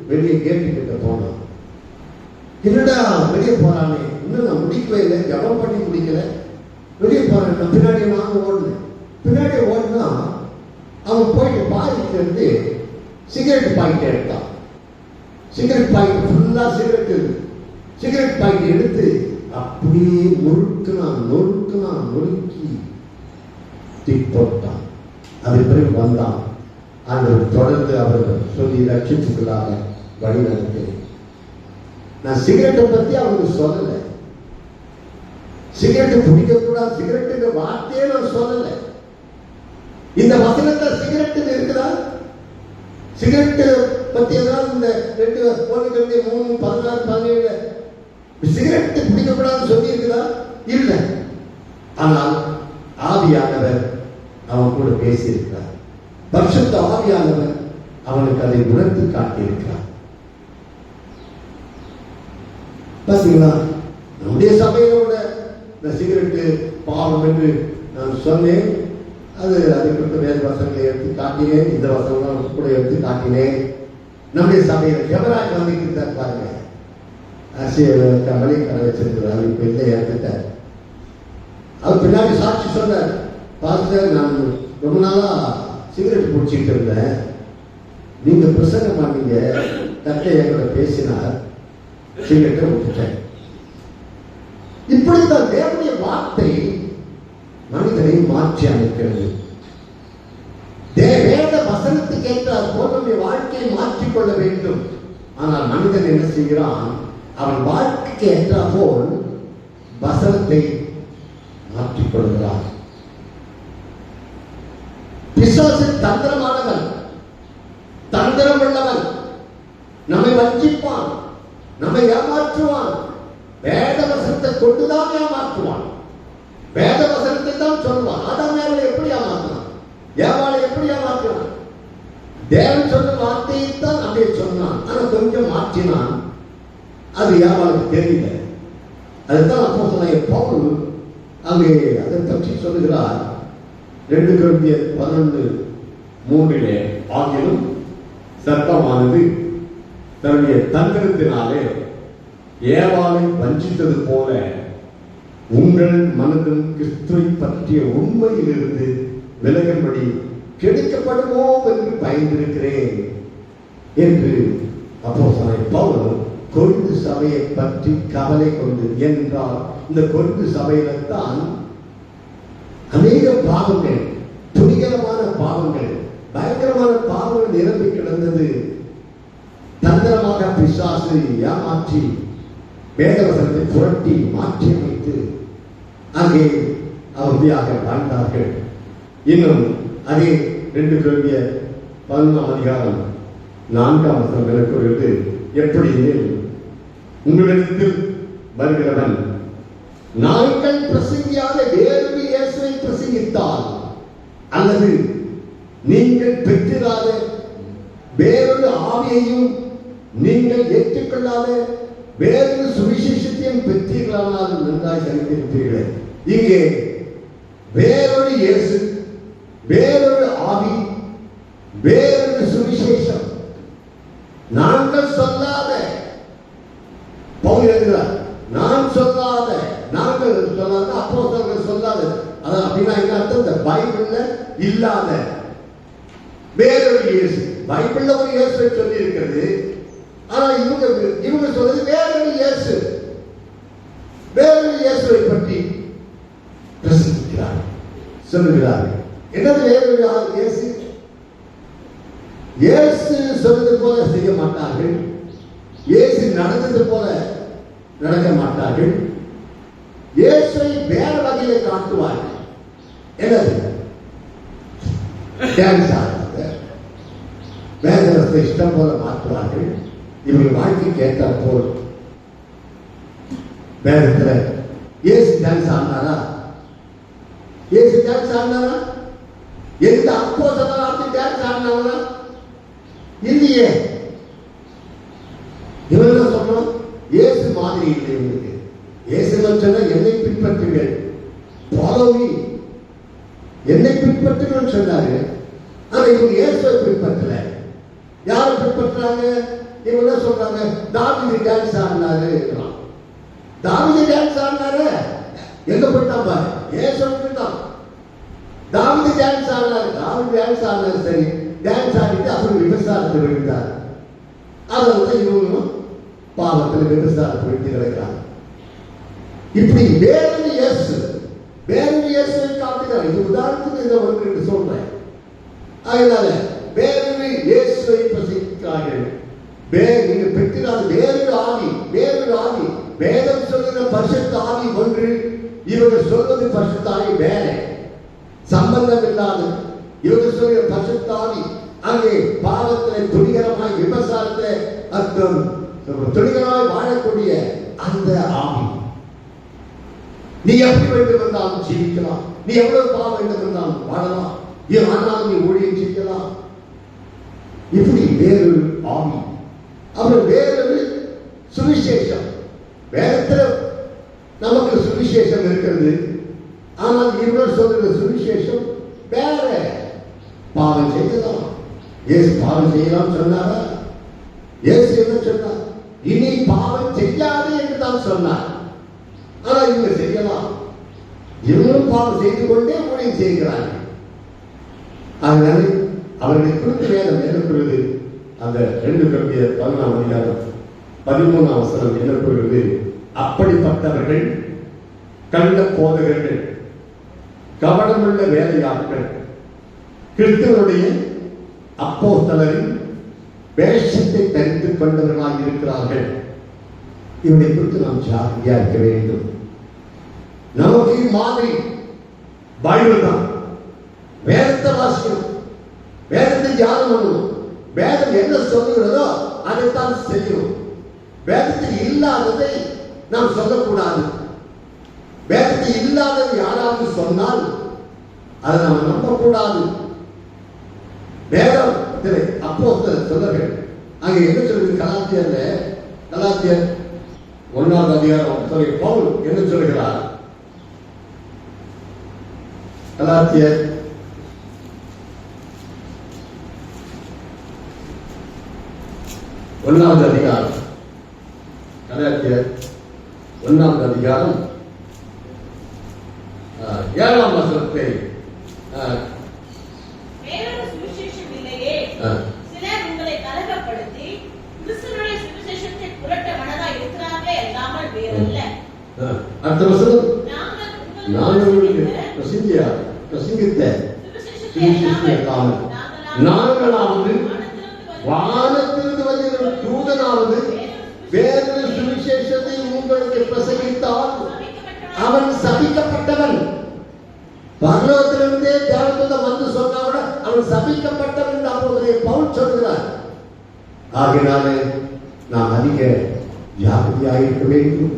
வெளியே கேட்டுக்கிட்ட போனான். என்னடா வெளியே போறானே, இன்னும் நான் முடிக்கவே இல்லை, ஜபம் பண்ணி முடிக்கல, வெளியே போறேன். நான் பின்னாடி நான் ஓடுனேன். பின்னாடி ஓடுனா அவன் போயிட்டு பாக்கெட்ல இருந்து சிகரெட் பாக்கெட் எடுத்தான். சிகரெட் பாக்கெட் ஃபுல்லா சிகரெட் இருக்கு. சிகரெட் பாக்கெட் எடுத்து அப்படியே நொறுக்கி திக் போட்டான். அது பிறகு வந்தான். அந்த தொடர்ந்து அவர்கள் சொல்லி ரட்சிப்புகளாக வழி நடத்தேன். நான் சிகரெட்டை பத்தி அவருக்கு சொல்லலை, சிகரெட் பிடிக்கக்கூடாது, சிகரெட்டுங்கிற வார்த்தையே நான் சொல்லலை. இந்த வசனத்துல சிகரெட் இருக்குதா? சிகரெட் பத்தி ஏதாவது இந்த 2 3 16 17 சிகரெட் பிடிக்கக்கூடாதுன்னு சொல்லி இருக்குதா? இல்லை. ஆனால் ஆவியானவர் அவன் கூட பேசியிருக்கிறார். பரிசுத்த ஆவியானவர் அவனுக்கு அதை உணர்த்தி காட்டியிருக்கிறார். பார்த்தீங்களா? நம்முடைய சபையோட இந்த சிகரெட்டு பாவம் என்று நான் சொன்னேன். அதுக்கு வேறு வசனங்களை எடுத்து காட்டினேன், இந்த வசனம் கூட எடுத்து காட்டினேன். நம்முடைய சபையில் ஜெபராஜ் வந்துட்டு பாருங்க, மளிகை வச்சிருக்கிறார், இப்ப இல்லை எடுத்துட்டார். அவர் பின்னாடி சாட்சி சொன்னார், பாஸ்டர் நான் ரொம்ப நாளா சிகரெட் பிடிச்சிட்டு இருந்தேன், நீங்க பிரசங்கம் பண்ணீங்க, தட்டை எங்களை பேசினார், சீக்கிரத்தை விட்டுட்டேன். இப்படித்தான் தேவனுடைய வார்த்தை மனிதனை மாற்றி அமைக்கிறது. வேத வசனத்துக்கு ஏற்றால் போல் நம்முடைய வாழ்க்கையை மாற்றிக்கொள்ள வேண்டும். ஆனால் மனிதன் என்ன செய்கிறான்? அவன் வாழ்க்கைக்கு ஏற்றால் போல் வசனத்தை மாற்றிக்கொள்கிறான். பிசாசு தந்திரமானவன், தந்திரம் உள்ளவன், நம்மை வஞ்சிப்பான், நம்மை ஏமாற்றுவான். வேத வசனத்தை கொண்டுதான் ஏமாற்றுவான். வேத வசனத்தை தான் சொல்லுவான். ஆதாம் ஏவாளை எப்படி ஏமாற்றினான்? ஏவாளை எப்படி ஏமாற்றினான்? தேவன் சொன்ன வார்த்தையை தான் அப்படியே சொன்னான். ஆனா கொஞ்சம் மாற்றினான். அது ஏவாளுக்கு தெரியல. அதுதான் அப்போஸ்தலனாகிய பவுல் அங்கே அதை பற்றி சொல்லுகிறார். 2 கொரிந்தியர் 11:3 ஆகிலும் சர்ப்பமானது தன்னுடைய தந்திரத்தினாலே ஏவாளை வஞ்சித்தது போல உங்கள் மனதில் கிறிஸ்துவை பற்றிய உண்மையிலிருந்து விலகும்படி கெடுக்கப்படுமோ என்று பயந்திருக்கிறேன் என்று அப்போஸ்தலனாகிய பவுல் கொரிந்து சபையை பற்றி கவலை கொண்டு. என்றால் இந்த கொரிந்து சபையில தான் அநேக பாவங்கள், துணிகரமான பாவங்கள், பயங்கரமான பாவங்கள் நிரம்பி கிடந்தது. தந்திரமாக பிசாசு ஏமாற்றி வேதவசனத்தை புரட்டி மாற்றி அமைத்து அங்கே அவதியாக வாழ்ந்தார்கள். இன்னும் அதே 2 கொரிந்தியர் 11:4 விளக்குகிறது. எப்படி உங்களிடத்தில் வருகிறவன் நாங்கள் பிரசங்கியாத வேறு இயேசுவை பிரசங்கித்தால், அல்லது நீங்கள் பெற்றிராத வேறொரு ஆவியையும் நீங்கள் ஏற்றுக்கொள்ளாத வேறொரு சுவிசேஷத்தையும் பெற்றீர்களானால் நன்றாய் கருத்திருப்பீர்கள். இங்கே வேறொரு இயேசு, வேறொரு ஆவி, வேறொரு சுவிசேஷம், நாங்கள் சொல்லாத, பவுல் எழுதுகிறார், நான் சொல்லாத, நாங்கள் சொல்லாத, அப்போஸ்தலர்கள் சொல்லாத. அதான் அப்படின்னா என்ன அர்த்தம்? இந்த பைபிள்ல இல்லாத வேறொரு இயேசு. பைபிள்ல ஒரு இயேசுவை சொல்லி இருக்கிறது. ஆனா இவங்க சொல்றது வேறொரு இயேசு, வேறொரு இயேசுவை பற்றி பிரசங்கிக்கிறார், சொல்லுகிறார்கள். என்னது வேறொரு இயேசு? இயேசு சொல்றது போல செய்ய மாட்டார்கள். இயேசு நடந்தது போல நடக்க மாட்டார்கள். இயேசுவை வேற வகையில காட்டுவார்கள். என்னது? டான்ஸ் ஆடுறது, வேதத்தை இஷ்டம் போல மாற்றுவார்கள். இவர்கள் வாழ்க்கைக்கு ஏற்றால் போல் வேதத்துல இயேசு டான்ஸ் ஆடினாரா? இயேசு டான்ஸ் ஆடினாரா? எந்த அப்போஸ்தலனாவது டான்ஸ் ஆடினாரா? இல்லையே. இவங்க சொல்றோம் இயேசு மாதிரி இல்லை. உங்களுக்கு இயேசு சொன்னா என்னை பின்பற்றுங்கள், ஃபாலோ மீ, என்னை பின்பற்றுங்கள் சொன்னாரு. ஆனா இவங்க இயேசுவை பின்பற்றல. யாரை பின்பற்றாங்க? இவங்க சொல்றாங்க தாவீது டான்ஸ் ஆடினாரு. தாவீது டான்ஸ் ஆடினாரு எங்க போயிட்டான் பாரு, இயேசு போயிட்டான். தாவீது டான்ஸ் ஆடினாரு, தாவீது டான்ஸ் ஆடினாரு. சரி, டான்ஸ் ஆடிட்டு அவர் விபசாரத்தில் விழுந்தார். அதனால இவங்களும் பாவத்தில் விபசாரத்தை விட்டு கிடக்கிறாங்க. இப்படி வேறொரு இயேசு, வேறொரு இயேசுவை காட்டுகிறார். இது உதாரணத்துக்கு இதை ஒன்று சொல்றேன். அதனால வேறொரு இயேசுவை பிரசங்கிக்கிறார்கள். நீங்க பெற்றால் வேறொரு ஆவி, வேறொரு ஆவி. வேதம் சொல்லுகிற பரிசுத்த ஆவி ஒன்று, இவர்கள் சொல்வது பரிசுத்த ஆவி வேற, சம்பந்தம் இல்லாத. இவர்கள் சொல்லுகிற பரிசுத்த ஆவி அங்கே பாவத்திலே துணிகரமாய் விபசாரத்திலே அர்த்தம் துணிகரமாய் வாழக்கூடிய அந்த ஆவி. நீ எப்படி வேண்டும் என்றாலும் ஜீவிக்கலாம், நீ எவ்வளவு பாவம் வேண்டும் என்றாலும் வாழலாம், ஆனாலும் நீ ஊழியம் செய்யலாம். இப்படி வேறொரு ஆவி. அப்புறம் வேறொரு சுவிசேஷம். வேதத்துல நமக்கு சுவிசேஷம் இருக்கிறது. ஆனால் இவர்கள் சொல்ற சுவிசேஷம் வேற. பாவம் செய்யலாம், இயேசு பாவம் செய்யலாம் சொன்னாரா? இயேசு என்ன சொன்னார்? இனி பாவம் செய்யாது என்று தான் சொன்னார். ஆனா இவங்க செய்யலாம், இவங்களும் பாவம் செய்து கொண்டே ஊழியம் செய்கிறார்கள். அதனால அவர்களை குறித்து வேதம் எழுப்புறது அந்த 2 Corinthians 11:13 என்ன கூறுகிறது? அப்படிப்பட்டவர்கள் கள்ள போதகர்கள், கவனமுள்ள வேலையாட்கள், கிறிஸ்துவனுடைய அப்போஸ்தலரின் வேஷத்தை தரித்துக் கொண்டவர்களாக இருக்கிறார்கள். இவனை குறித்து நாம் ஜாக்கிரதையா இருக்க வேண்டும். நமக்கு மாதிரி பைபிள் தான். வேதத்தை வாசிக்கணும், வேதத்தை தியானம் பண்ணணும், வேதம் என்ன சொல்லுகிறதோ அதைத்தான் செய்யணும். வேதத்தில் இல்லாததை நாம் சொல்லக்கூடாது. வேதத்தில் இல்லாதது யாராவது சொன்னால் அதை நாம் நம்பக்கூடாது. வேதம் அப்போஸ்தலர் சொல்லுங்கள். அங்கே என்ன சொல்லுது? கலாத்தியர் 1ஆம் அதிகாரம் பவுல் என்ன சொல்கிறார்? கலாத்தியர் 1ஆம் அதிகாரம் 7ஆம் வசனத்தை வேறொரு சுவிசேஷம் இல்லையே, சிலர் உங்களை கலகப்படுத்தி கிறிஸ்துவினுடைய சுவிசேஷத்தை புரட்ட மனதாய் இருக்கிறார்களே அல்லாமல் வேறல்ல. அடுத்த வசனம், நாங்கள் பிரசங்கித்த சுவிசேஷத்தை அல்லாமல் நாங்களாவது வானத்திலிருந்து வருகிற தூதனாவது வேறொரு சுவிசேஷத்தை உங்களுக்கு பிரசங்கித்தால் அவன் சபிக்கப்பட்டவன். பரலோகத்திலிருந்தே தேவதூதன் வந்து சொன்னா கூட அவன் சபிக்கப்பட்டவன் என்று அப்போதைய பவுல் சொல்கிறார். ஆகினாலே நாம் அதிக ஜாகிரதையாக இருக்க வேண்டும்.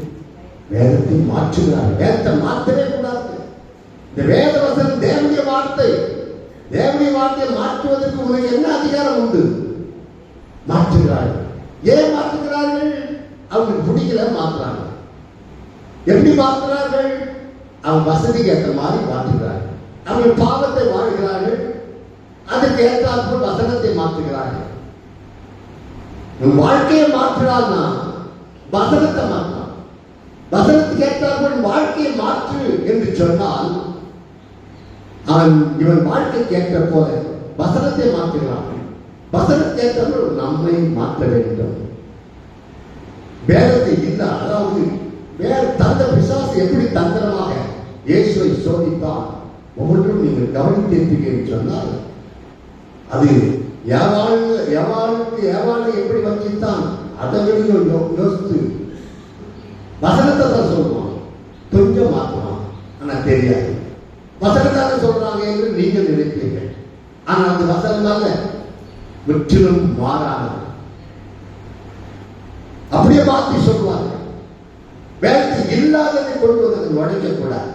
வேதத்தை மாற்றுகிறார். வேதத்தை மாற்றவே கூடாது. இந்த வேத வசனம் தேவனுடைய வார்த்தை. தேவனுடைய வார்த்தையை மாற்றுவதற்கு உனக்கு என்ன அதிகாரம் உண்டு? மாற்றுகிறார்கள். ஏன் மாற்றுகிறார்கள்? அவங்களுக்கு பிடிக்கல, மாற்றுறாங்க. எப்படி மாற்றுகிறார்கள்? அவன் வசதிக்கு ஏற்ற மாதிரி மாற்றுகிறார்கள். அவர்கள் பாவத்தை வாழ்கிறார்கள், அதற்கு ஏற்றாற்போல் வசனத்தை மாற்றுகிறார்கள். வாழ்க்கையை மாற்றுறான்னா வசனத்தை மாற்றான். வசனத்துக்கு ஏற்றாற்போல் வாழ்க்கையை மாற்று என்று சொன்னால் அவன் இவன் வாழ்க்கைக்கு ஏற்ற போல வசனத்தை மாற்றுகிறான். வசனத்தை ஏற்றவர்கள் நம்மை மாற்ற வேண்டும். வேதத்தை இல்லை, அதாவது வேற தந்த பிசாசு எப்படி தந்திரமாக இயேசுவை சோதித்தான் ஒவ்வொன்றும் நீங்கள் கவனித்தீர்கள் சொன்னால் அது ஏவாளை எப்படி வச்சித்தான் அதை யோசித்து வசனத்தை தான் சொல்லுவான். கொஞ்சம் மாற்றுவான், ஆனா தெரியாது. வசனத்தாக சொல்றாங்க என்று நீங்கள் நினைப்பீர்கள். ஆனால் அந்த வசனத்தால முற்றிலும் மாறானது. அப்படியே மாற்றி சொல்லுவாங்க. வேதத்தில் இல்லாததை கொண்டு வந்து நுழைக்கக்கூடாது.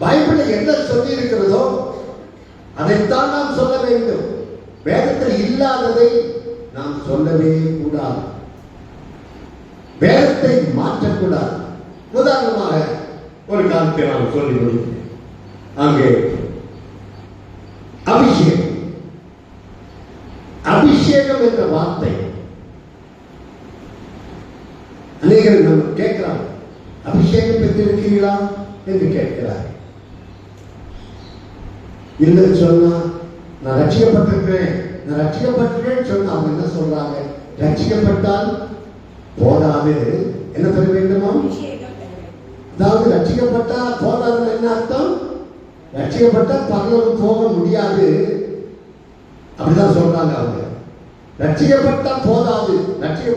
பைபிளில் என்ன சொல்லி இருக்கிறதோ அதைத்தான் நாம் சொல்ல வேண்டும். வேதத்தில் இல்லாததை நாம் சொல்லவே கூடாது. வேதத்தை மாற்றக்கூடாது. உதாரணமாக ஒரு காலத்தை நாம் சொல்லி முடிக்கிறேன். அங்கே அபிஷேகம் என்ற வார்த்தை அநேகர் நம்ம கேட்கிறார். அபிஷேகம் பெற்றிருக்கிறீர்களா என்று கேட்கிறார். இல்லை சொன்னா நான் ரட்சிக்கப்பட்டிருக்கேன் சொன்னா அவங்க என்ன சொல்றாங்க? ரட்சிக்கப்பட்டால் போதாது, என்ன பெற வேண்டுமா? அதாவது ரட்சிக்கப்பட்டா போதாதுன்னு என்ன அர்த்தம்? ரட்சிக்கப்பட்டா பரலோகம் போக முடியாது அப்படிதான் சொல்றாங்க அவங்க. ரட்சிக்கப்பட்டா போதாது,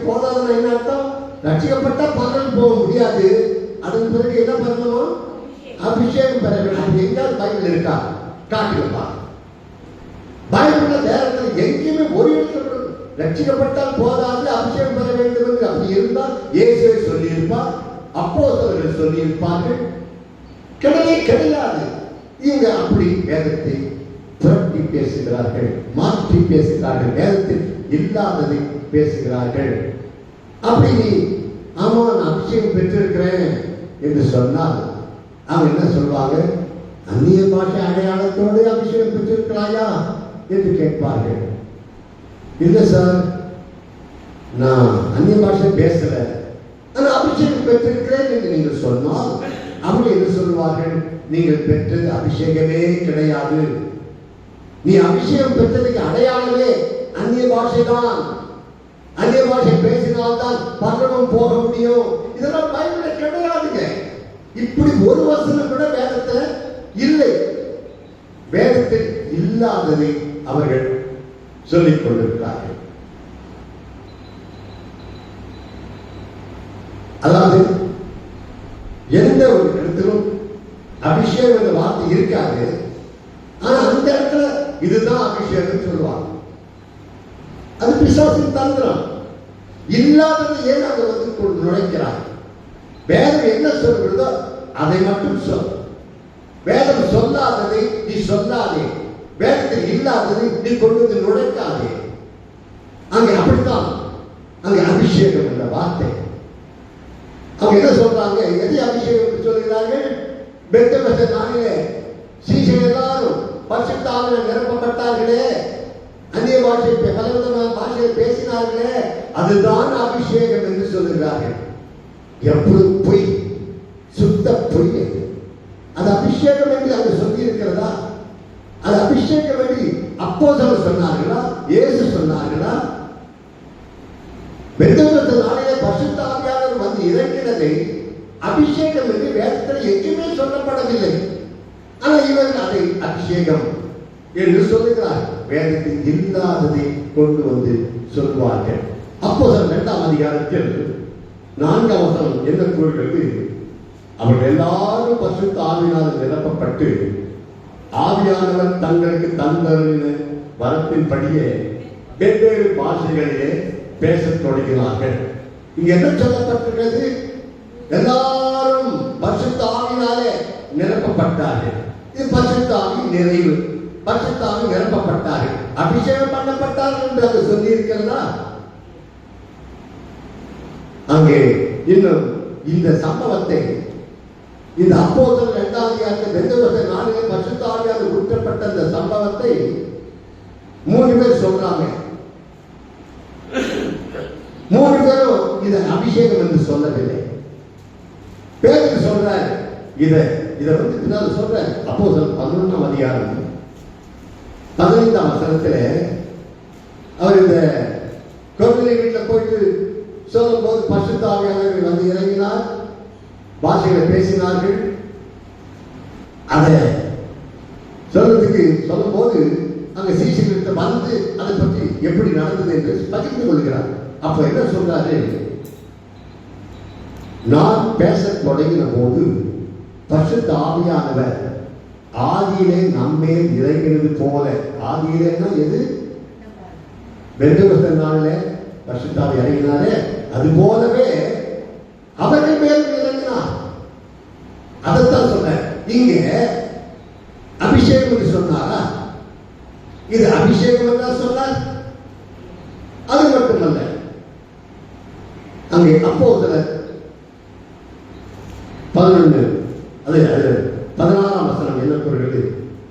போதாதுன்னு என்ன அர்த்தம்? ரட்சிக்கப்பட்டா பரலோகம் போக முடியாது. அதன் பிறகு என்ன பண்ணணும்? அபிஷேகம் பெற வேண்டும். எங்காவது பைபிள் இருக்கா? காட்டுங்கப்பா. பைபிள்ல நேரத்தில் எங்கேயுமே ஒரு இடத்துல ரட்சிக்கப்பட்டால் போதாது, அபிஷேகம் பெற வேண்டும் என்று அப்படி இருந்தால் இயேசுவை சொல்லியிருப்பார், அப்போஸ்தலர்கள் சொல்லியிருப்பார்கள். கிடையாது. இவங்க அப்படி வேதத்தை புரட்டி பேசுகிறார்கள், மாற்றி பேசுகிறார்கள், வேதத்தில் இல்லாததை பேசுகிறார்கள். அப்படி நீ ஆமா நான் அபிஷேகம் பெற்றிருக்கிறேன் என்று சொன்னால் அவங்க என்ன சொல்வாங்க? அந்நிய பாஷை அடையாளத்தோடு அபிஷேகம் பெற்றிருக்கிறாயா என்று கேட்பார்கள். இல்லை சார், நான் அந்நிய பாஷை பேசல, ஆனால் அபிஷேகம் பெற்றிருக்கிறேன் என்று நீங்கள் சொன்னால் அவங்க என்ன சொல்வார்கள்? நீங்கள் பெற்றது அபிஷேகமே கிடையாது. நீ அபிஷேகம் பெற்றதுக்கு அடையாளமே அந்நிய பாஷை தான், அந்நிய பாஷை பேசினால்தான் பரலோகம் போக முடியும். இதெல்லாம் பைபிள்ல கிடையாதுங்க. இப்படி ஒரு வசனம் கூட வேதத்தில் இல்லை. வேதத்தில் இல்லாததை அவர்கள் சொல்லிக் கொண்டிருக்கிறார்கள். அதாவது எந்த ஒரு இடத்திலும் அபிஷேகம் என்ற வார்த்தை இருக்காது. ஆனா அந்த இடத்துல இதுதான் அபிஷேகம் சொல்லுவாங்க. அது பிசாசின் தந்திரம். இல்லாதது ஏன் அதை வந்து நுழைக்கிறார்? வேதம் என்ன சொல்கிறதோ அதை மட்டும் சொல். வேதம் சொல்லாததை நீ சொல்லாதே. வேதத்தில் இல்லாததை நீ கொண்டு வந்து நுழைக்காதே. அங்கே அப்படித்தான். அங்கே அபிஷேகம் என்ற வார்த்தை. அவங்க என்ன சொல்றாங்க? எதை அபிஷேகம் சொல்கிறார்கள்? பெந்தெகோஸ்தே நாளிலே சீஷர்கள் எல்லாரும் பரிசுத்த ஆவியால் நிரப்பப்பட்டார்களே, அந்நிய பாஷை பலவிதமான பாஷையை பேசினார்களே, அதுதான் அபிஷேகம் என்று சொல்லுகிறார்கள். எப்பொழுது பொய், சுத்த பொய். அது அபிஷேகம் என்று அங்கு சொல்லி இருக்கிறதா? அது அபிஷேகம் என்று அப்போஸ்தலர் சொன்னார்களா? இயேசு சொன்னார்களா? பெந்தெகோஸ்தே நாளிலே பரிசுத்த ஆவியானவர் வந்து இறங்கினதை அபிஷேகம் என்று வேதத்தில் எங்குமே சொல்லப்படவில்லை. ஆனால் இவர்கள் அதை அபிஷேகம் என்று சொல்லுகிறார். வேதத்தில் இல்லாததை கொண்டு வந்து சொல்வார்கள். அப்போஸ்தலர் 2ஆம் அதிகாரத்தில் 4ஆம் வசனம் என்ன கூறுகிறது? அவர்கள் எல்லாரும் பரிசுத்த ஆவியினால் நிரப்பப்பட்டு ஆவியானவர் தங்களுக்கு தந்தருளின வரத்தின்படியே வெவ்வேறு பாஷைகளிலே பேசத் தொடங்கினார்கள். இங்க என்ன சொல்லப்பட்டிருக்கிறது? எல்லாரும் பரிசுத்த ஆவியினாலே நிரப்பப்பட்டார்கள். இது பரிசுத்த ஆவி நிறைவு. பரிசுத்த ஆவி நிரப்பப்பட்டார்கள், அபிஷேகம் பண்ணப்பட்டார்கள் என்று அது சொல்லி இருக்கிறதா? அங்கே இன்னும் இந்த சம்பவத்தை, இந்த அப்போஸ்தலர் 2ஆம் அதிகாரத்தில் பெந்தெகோஸ்தே நாளிலே பரிசுத்த ஆவியால் ஊற்றப்பட்ட இந்த சம்பவத்தை 3 பேர் சொல்றாங்க. 3 பேரும் இதை அபிஷேகம் என்று சொல்லவில்லை. பேதுரு சொல்றார். இதை வந்து பின்னால் சொல்றார். அப்போஸ்தலர் 11ஆம் அதிகாரம் 15ஆம் வசனத்துல அவர் இந்த கோவிலை வீட்டில் போயிட்டு சொல்லும் போது பரிசுத்த ஆவியானவர் வந்து இறங்கினார், பாஷைகளை பேசினார்கள். அதை சொல்லும் போது அங்க சீஷர்களுக்கு வந்து அதை பற்றி எப்படி நடந்தது என்று பகிர்ந்து கொள்கிறார். அப்ப என்ன சொல்றாரு? நான் பேச தொடங்கின போது பரிசுத்த ஆவியானவர் ஆதியிலே நம்மேல் இறங்கினது போல. ஆதியிலேன்னா எது? பெந்தெகோஸ்தே நாளிலே பரிசுத்த ஆவி இறங்கினாரே, அது போலவே அவர்கள் மேல் இறங்கினார். அதைத்தான் சொன்ன. இங்க அபிஷேகம் என்று சொன்னாரா? இது அபிஷேகம் என்றால் சொன்னார். அது மட்டுமல்ல, அங்கே அப்போஸ்தலர் 11 16ஆம் வசனம் என்ன கூறுகிறது?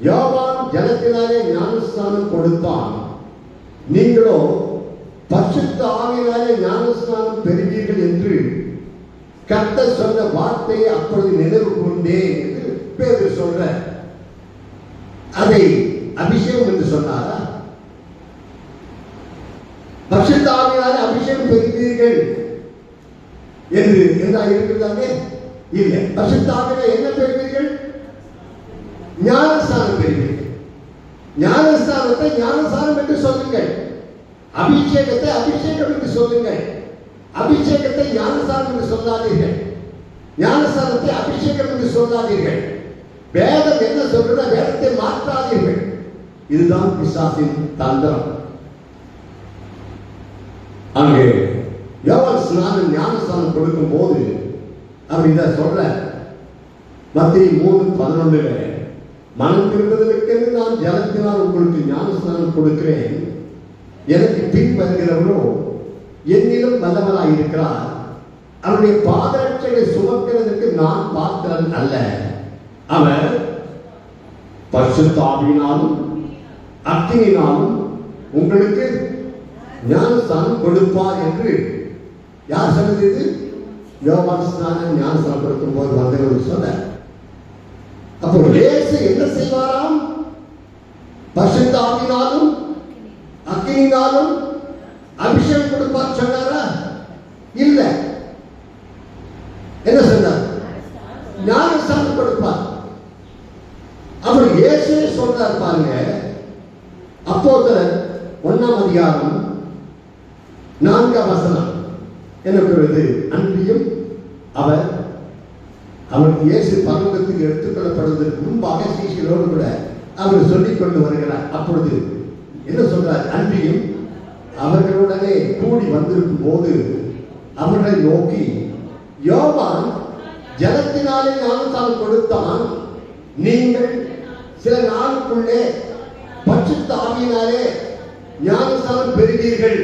யோவான் ஜலத்தினாலே ஞானஸ்நானம் கொடுத்தான், நீங்களோ பரிசுத்த ஆவியினாலே ஞானஸ்நானம் பெறுவீர்கள் என்று கர்த்தர் சொன்ன வார்த்தையை அப்பொழுது நினைவு கொண்டேன் என்று பேதுரு சொல்ற. அதை அபிஷேகம் என்று சொன்னாரா? பரிசுத்த ஆவியினாலே அபிஷேகம் பெறுவீர்கள் என்று இருக்கிறதாங்க? இல்லை. பரிசுத்த ஆவியினாலே என்ன பெறுவீர்கள்? ஞானஸ்நானம் பெறுவீர்கள். ஞானஸ்நானத்தை ஞானஸ்நானம் என்று சொல்லுங்கள். அபிஷேகத்தை அபிஷேகம் என்று சொல்லுங்கள். அபிஷேகத்தை ஞானஸ்நானம் என்று சொல்லாதீர்கள். ஞானஸ்நானத்தை அபிஷேகம் என்று சொல்லாதீர்கள். வேதம் என்ன சொல்றத வேதத்தை மாற்றாதீர்கள். இதுதான் பிசாசின் தந்திரம். அங்கே யோவான் ஞானஸ்நானம் கொடுக்கும் போது அவர் இதை சொல்ற. மத்தேயு 3:11 மனம் திரும்புதலுக்கு நான் ஜலத்தினால் உங்களுக்கு ஞானஸ்நானம் கொடுக்கிறேன், எனக்கு பின் வருகிறவரோ என்னிலும் வல்லவராய் இருக்கிறார், அவருடைய பாதரட்சையை சுமக்கிறதுக்கு நான் பாத்திரன் அல்ல, அவர் பரிசுத்த ஆவியினாலும் அக்கினியினாலும் உங்களுக்கு ஞானஸ்நானம் கொடுப்பார் என்று யார் சொன்னது? யோவான் ஞானஸ்நானம் கொடுக்கும் போது வந்தவர்கள் சொல்ல. அப்போ இயேசு என்ன செய்வாராம்? பரிசுத்த ஆவியினாலும் அக்கினியினாலும் அபிஷேகம் கொடுப்பார் சொன்னாரா? இல்ல. என்ன சொன்னார்? ஞானஸ்தானம் கொடுப்பார். அவர் இயேசுவே சொல்றார் பாருங்க. அப்போஸ்தலர் 1ஆம் அதிகாரம் 4ஆம் வசனம் என்ன சொல்றது? அன்றியும் அவர் இயேசு பரலோகத்துக்கு எடுத்துக்கொள்ளப்படுவதற்கு முன்பாக சீஷர்களோடு கூட அவர் சொல்லிக் கொண்டு வருகிறார். அப்பொழுது என்ன சொல்றார்? அன்றியும் அவர்களுடனே கூடி வந்திருக்கும் போது அவர்களை நோக்கி, யோவான் ஜலத்தினாலே ஞானஸ்தானம் கொடுத்தான், நீங்கள் சில நாளுக்குள்ளே பரிசுத்த ஆவியினாலே ஞானஸ்தானம் பெறுவீர்கள்.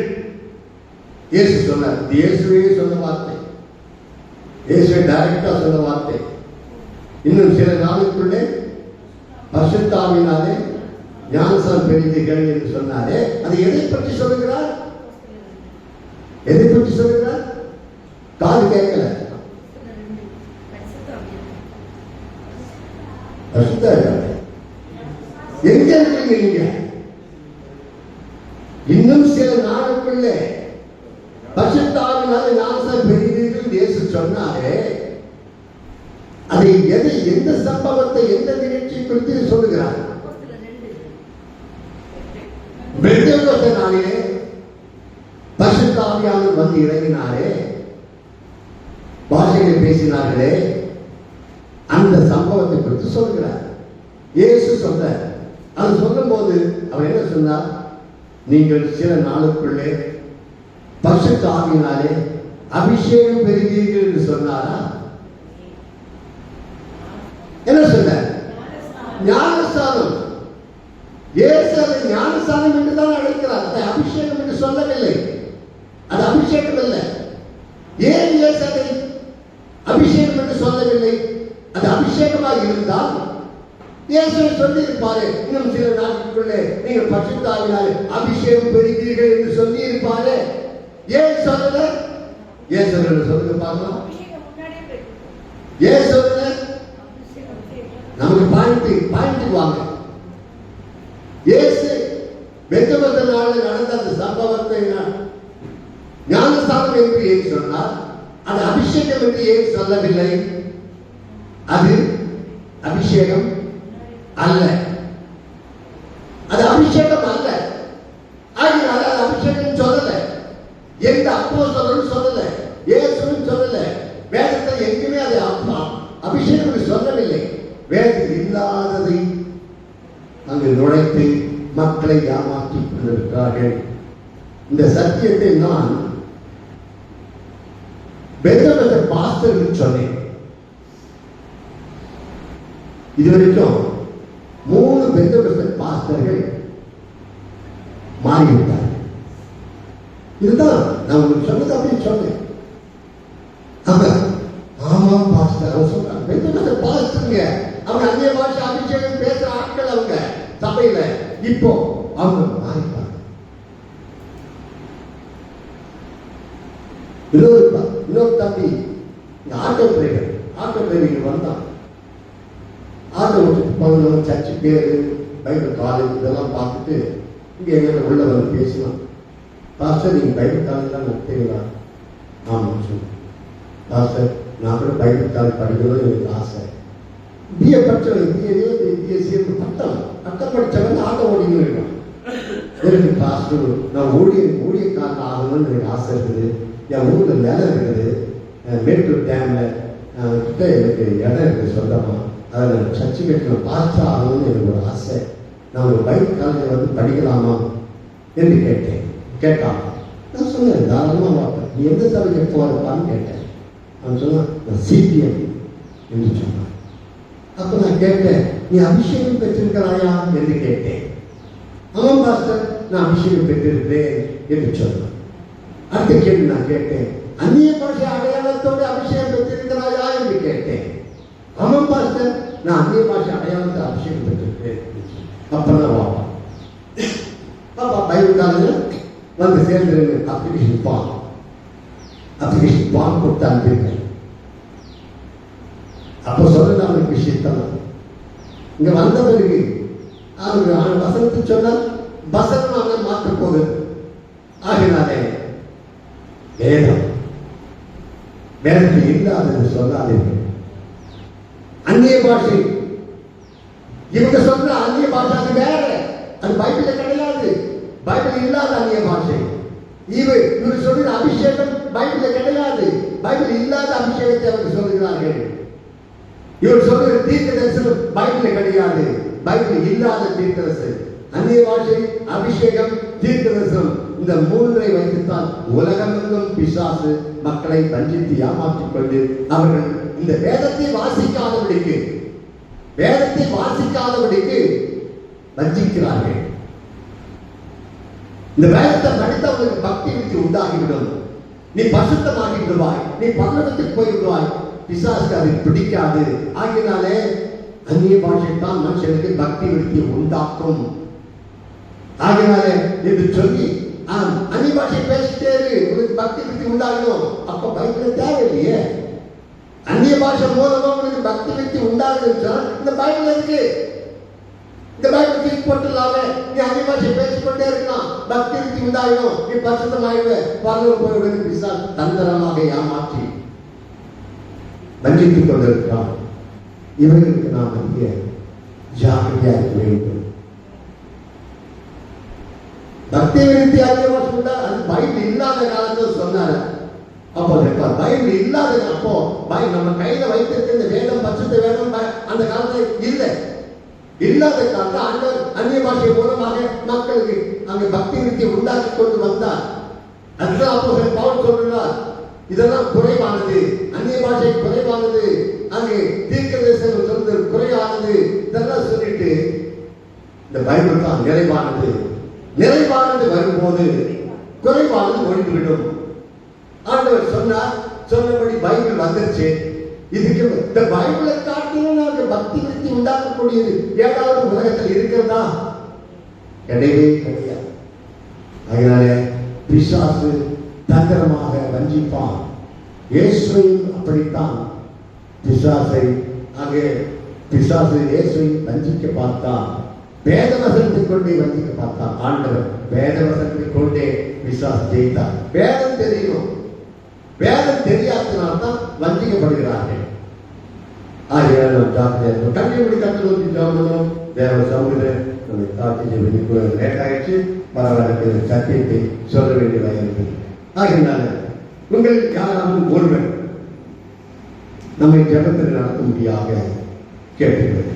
இயேசு சொன்னார். இயேசுவே சொன்ன வார்த்தை, இயேசுவே டைரக்டா சொன்ன வார்த்தை. இன்னும் சில நாளுக்குள்ளே பரிசுத்த ஆவியினாலே ஞானஸ்தானம் பெறுவீர்கள் என்று சொன்னாரே, அது எதை பற்றி சொல்லுகிறார்? எதை பற்றி சொல்லுகிறார்? காது கேட்கல. எங்க இருக்கீங்க நீங்க? இன்னும் சில நாளுக்குள்ளே பரிசுத்த ஆவியினாலே ஞானஸ்தானம் பெறுவீர்கள் இயேசு சொன்னாரே, அதை எந்த சம்பவத்தை, எந்த நிகழ்ச்சி குறித்து சொல்லுகிறார்? பெந்தேகோஸ்தே நாளிலே பரிசுத்த ஆவியானவர் வந்து இறங்கினாரே, பாஷைகளை பேசினார்களே, அந்த சம்பவத்தை குறித்து சொல்கிறார். இயேசு சொன்னார். அது சொல்லும் போது அவர் என்ன சொன்னார்? நீங்கள் சில நாளுக்குள்ளே பரிசுத்த ஆவியினாலே அபிஷேகம் பெறுவீர்கள் என்று சொன்னாரா? என்ன சொன்னார்? ஞானஸ்தானம். இயேசு அதை ஞானஸ்தானம் என்று தான் அழைக்கிறார். அதை அபிஷேகம் என்று சொல்லவில்லை. அது அபிஷேகம் இல்லை. ஏன் இயேசு அதை அபிஷேகம் என்று சொல்லவில்லை? அது அபிஷேகமாக இருந்தால் இயேசு சொல்லி இருப்பாரு, இன்னும் சில நாட்களுக்குள்ளே நீங்கள் பரிசுத்த ஆவியினாலே அபிஷேகம் பெறுவீர்கள் என்று சொல்லி இருப்பாரு. ஏன் சொல்லல? ஏன் சொல்லல? சொல்லுங்க பார்க்கலாம். ஏன் சொல்லல? நமக்கு பாயிண்ட் வாங்க. இயேசு பெந்தேகோஸ்தே நாளில் நடந்த அந்த சம்பவத்தை ஞானஸ்தானம் என்று ஏன் சொன்னார்? அது அபிஷேகம் என்று ஏன் சொல்லவில்லை? அது அபிஷேகம் அல்ல. அது அபிஷேகம் அல்ல. அதனால அது அபிஷேகம் சொல்லல. எந்த அப்போஸ்தலரும் சொல்லல, இயேசுவும் சொல்லல. வேதத்தில் எங்குமே அது அபிஷேகம் சொல்லவில்லை. வேதத்தில் இல்லாததை அங்கு நுழைத்து மக்களை ஏமாற்றிக் கொண்டிருக்கிறார்கள். இந்த சத்தியத்தை நான் பெந்தேகோஸ்தே பாஸ்டர்கள் சொன்னேன். இதுவரைக்கும் 3 பெந்தேகோஸ்தே பாஸ்டர்கள் மாறிவிட்டார்கள். இதுதான் நான் உங்களுக்கு சொன்னது. அப்படின்னு சொன்னேன். ஆமா பாஸ்டர் அவங்க சொல்றாங்க. பெந்தேகோஸ்தே பாஸ்டருங்க, அவங்க அந்நிய பாஷை அபிஷேகம் பேசுற ஆட்கள் அவங்க சபையில. இப்போ அவங்க மாறிட்டாங்க. இன்னொரு தம்பி ஆட்டோ டிரைவர் வந்தான். ஆட்டோ ஓட்டு சர்ச்சு பேரு, பைபிள் காலேஜ் இதெல்லாம் பார்த்துட்டு இங்க எங்க உள்ள வந்து பேசினான். பாஸ்டர் நீங்க பைபிள் காலேஜ் தான் நடத்தீங்களா? ஆமாம் சொன்னேன். பாஸ்டர் நான் கூட பைபிள் காலேஜ் படிக்கணும்னு எனக்கு ஆசை. பிஏ படித்தவன் பிஎஸ்சி பட்டம் படித்தவன் ஆட்டோ ஓடின்னு இருக்கான். எனக்கு பாஸ்டர் நான் ஊழியக்காரன் ஆகணும்னு எனக்கு ஆசை இருக்குது. என் ஊரில் நிலம் இருக்குது, மேட்டூர் டேமில் கிட்ட எனக்கு இடம் இருக்குது சொந்தமா. அதை நான் சர்ச்சு கட்டணும், பாஸ்டர் ஆகணும்னு எனக்கு ஒரு ஆசை. நான் ஒரு பைபிள் காலேஜில் வந்து படிக்கலாமா என்று கேட்டான். நான் சொன்னேன் தாராளமாக பார்ப்பேன். நீ எந்த சபைக்கு போகிறப்பான்னு கேட்டேன். அவன் சொன்னான் நான் சிபிஎம் என்று சொன்னான். அப்போ நான் கேட்டேன், நீ அபிஷேகம் பெற்றிருக்கிறாயா என்று கேட்டேன். ஆமாம் பாஸ்டர் நான் அபிஷேகம் பெற்றிருக்கிறேன் என்று சொன்னான். அடுத்த கேள்வி நான் கேட்டேன், அந்நிய பாஷை அடையாளத்தோடு அபிஷேகம் பெற்றிருக்கிறாயா என்று கேட்டேன். ஆமாம் பாஸ்டர் நான் அந்நிய பாஷை அடையாளத்தை அபிஷேகம் பெற்றிருக்கிறேன். அப்பதான் பாப்பா பைபிள் காலேஜில் வந்து சேர்ந்து அப்ளிகேஷன் ஃபார்ம் கொடுத்து அனுப்பியிருக்கேன். அப்போ சொல்றது அவனுக்கு விஷயத்தான். இங்க வந்த பிறகு அவனுக்கு வசனத்தை சொன்னால் வசனம் அவனை மாற்ற போகுது. ஆகினாலே வேதத்தில் இல்லாதது சொல்லாதீர்கள். அந்நிய பாஷை, இவங்க சொல்ற அந்நிய பாஷை அது வேற, அது பைபிள்ல கிடையாது. பைபிள் இல்லாத அந்நிய பாஷை. இவர் சொல்ற அபிஷேகம் பைபிள்ல கிடையாது. பைபிள் இல்லாத அபிஷேகத்தை அவர்கள் சொல்லுகிறார்கள். இவர் சொல்ற தீர்க்க தரிசனம் பைபிள்ல கிடையாது. பைபிள் இல்லாத தீர்க்க தரிசனம், அந்நிய பாஷை, அபிஷேகம், தீர்க்க தரிசனம், இந்த மூன்றை வைத்துத்தான் உலகமெங்கும் பிசாசு மக்களை வஞ்சித்து ஏமாற்றிக் கொண்டு அவர்கள் இந்த வேதத்தை வாசிக்காதபடிக்கு வஞ்சிக்கிறார்கள். இந்த வேதத்தை படித்தவர்களுக்கு பக்தி விருத்தி உண்டாகிவிடும். நீ பரிசுத்தமாகி விடுவாய், நீ பரலோகத்துக்கு போய் விடுவாய். பிசாசுக்கு அது பிடிக்காது. ஆகினாலே அந்நிய பாஷை தான் மனுஷனுக்கு பக்தி விருத்தி உண்டாக்கும். ஆகினாலே என்று சொல்லி அந்நிய பாஷை பேசிட்டே உனக்கு பக்தி விருத்தி உண்டாகணும். அப்ப பைபிள் தேவையில்லையே. அந்நிய பாஷை மூலமா உனக்கு பக்தி விருத்தி உண்டாகுதுன்னு இந்த பைபிள் இருக்கு. இந்த பைபிள் தூக்கி போட்டுலாமே. நீ அந்நிய பாஷை பேசிக்கொண்டே இருக்கலாம், பக்தி விருத்தி உண்டாகணும், நீ பரிசுத்தமாயிடுவ, பரலோகம் போய்விடும். பிசாசு தந்திரமாக ஏமாற்றி வஞ்சித்துக் கொண்டிருக்கிறான். இவர்களுக்கு நாம் அதிக ஜாகிரதையாக இருக்க வேண்டும். பக்தி விருத்தி அதிகமாக சொன்னா அது பைபிள் இல்லாத காலத்தில் சொன்னாரு. அப்போ பைபிள் இல்லாத அப்போ நம்ம கையில வைத்திருக்க இந்த வேதம், பரிசுத்த வேதம் அந்த காலத்துல இல்லை. இல்லாத காலத்தில் ஆண்டவர் அந்நிய பாஷை மூலமாக மக்களுக்கு அங்க பக்தி விருத்தி உண்டாக்கி கொண்டு வந்தார். அதுதான் அப்போ பவுல் சொல்றார், இதெல்லாம் குறைவானது, அந்நிய பாஷை குறைவானது, அங்கே தீர்க்க தரிசனம் சொல்றது குறைவானது. இதெல்லாம் சொல்லிட்டு இந்த பைபிள் தான் நிறைவானது. நிறைவானது வரும்போது குறைவானது ஒழிந்துவிடும். ஆண்டவர் சொன்னார், சொன்னபடி பைபிள் வந்துருச்சு. இதுக்கு இந்த பைபிளை காட்டிலும் நமக்கு பக்தி விருத்தி உண்டாக்கக்கூடியது ஏதாவது உலகத்தில் இருக்கிறதா? கிடையவே கிடையாது. அதனால பிசாசு தந்திரமாக வஞ்சிப்பான். இயேசுவையும் அப்படித்தான் பிசாசு இயேசுவை வஞ்சிக்க பார்த்தான். வேத வசனத்தை கொண்டே வஞ்சிக்க பார்த்தான். ஆண்டவர் வேத வசனத்தை கொண்டே பிசாசு ஜெயித்தார். வேதம் தெரியணும், வேதம் தெரியாதனால்தான் வஞ்சிக்கப்படுகிறார்கள். ஆகிய கல்வி கற்றுநோக்கி ஜாமனும் தேவ சமூகம் நம்மை காட்சி லேட்டாயிடுச்சு. பரவாயில்ல, சத்தியத்தை சொல்ல வேண்டியதாக இருக்குது. ஆகினால உங்கள் யாராவது ஒருவர் நம்மை ஜெபத்தில் நடத்தும்படியாக கேட்டுள்ளது.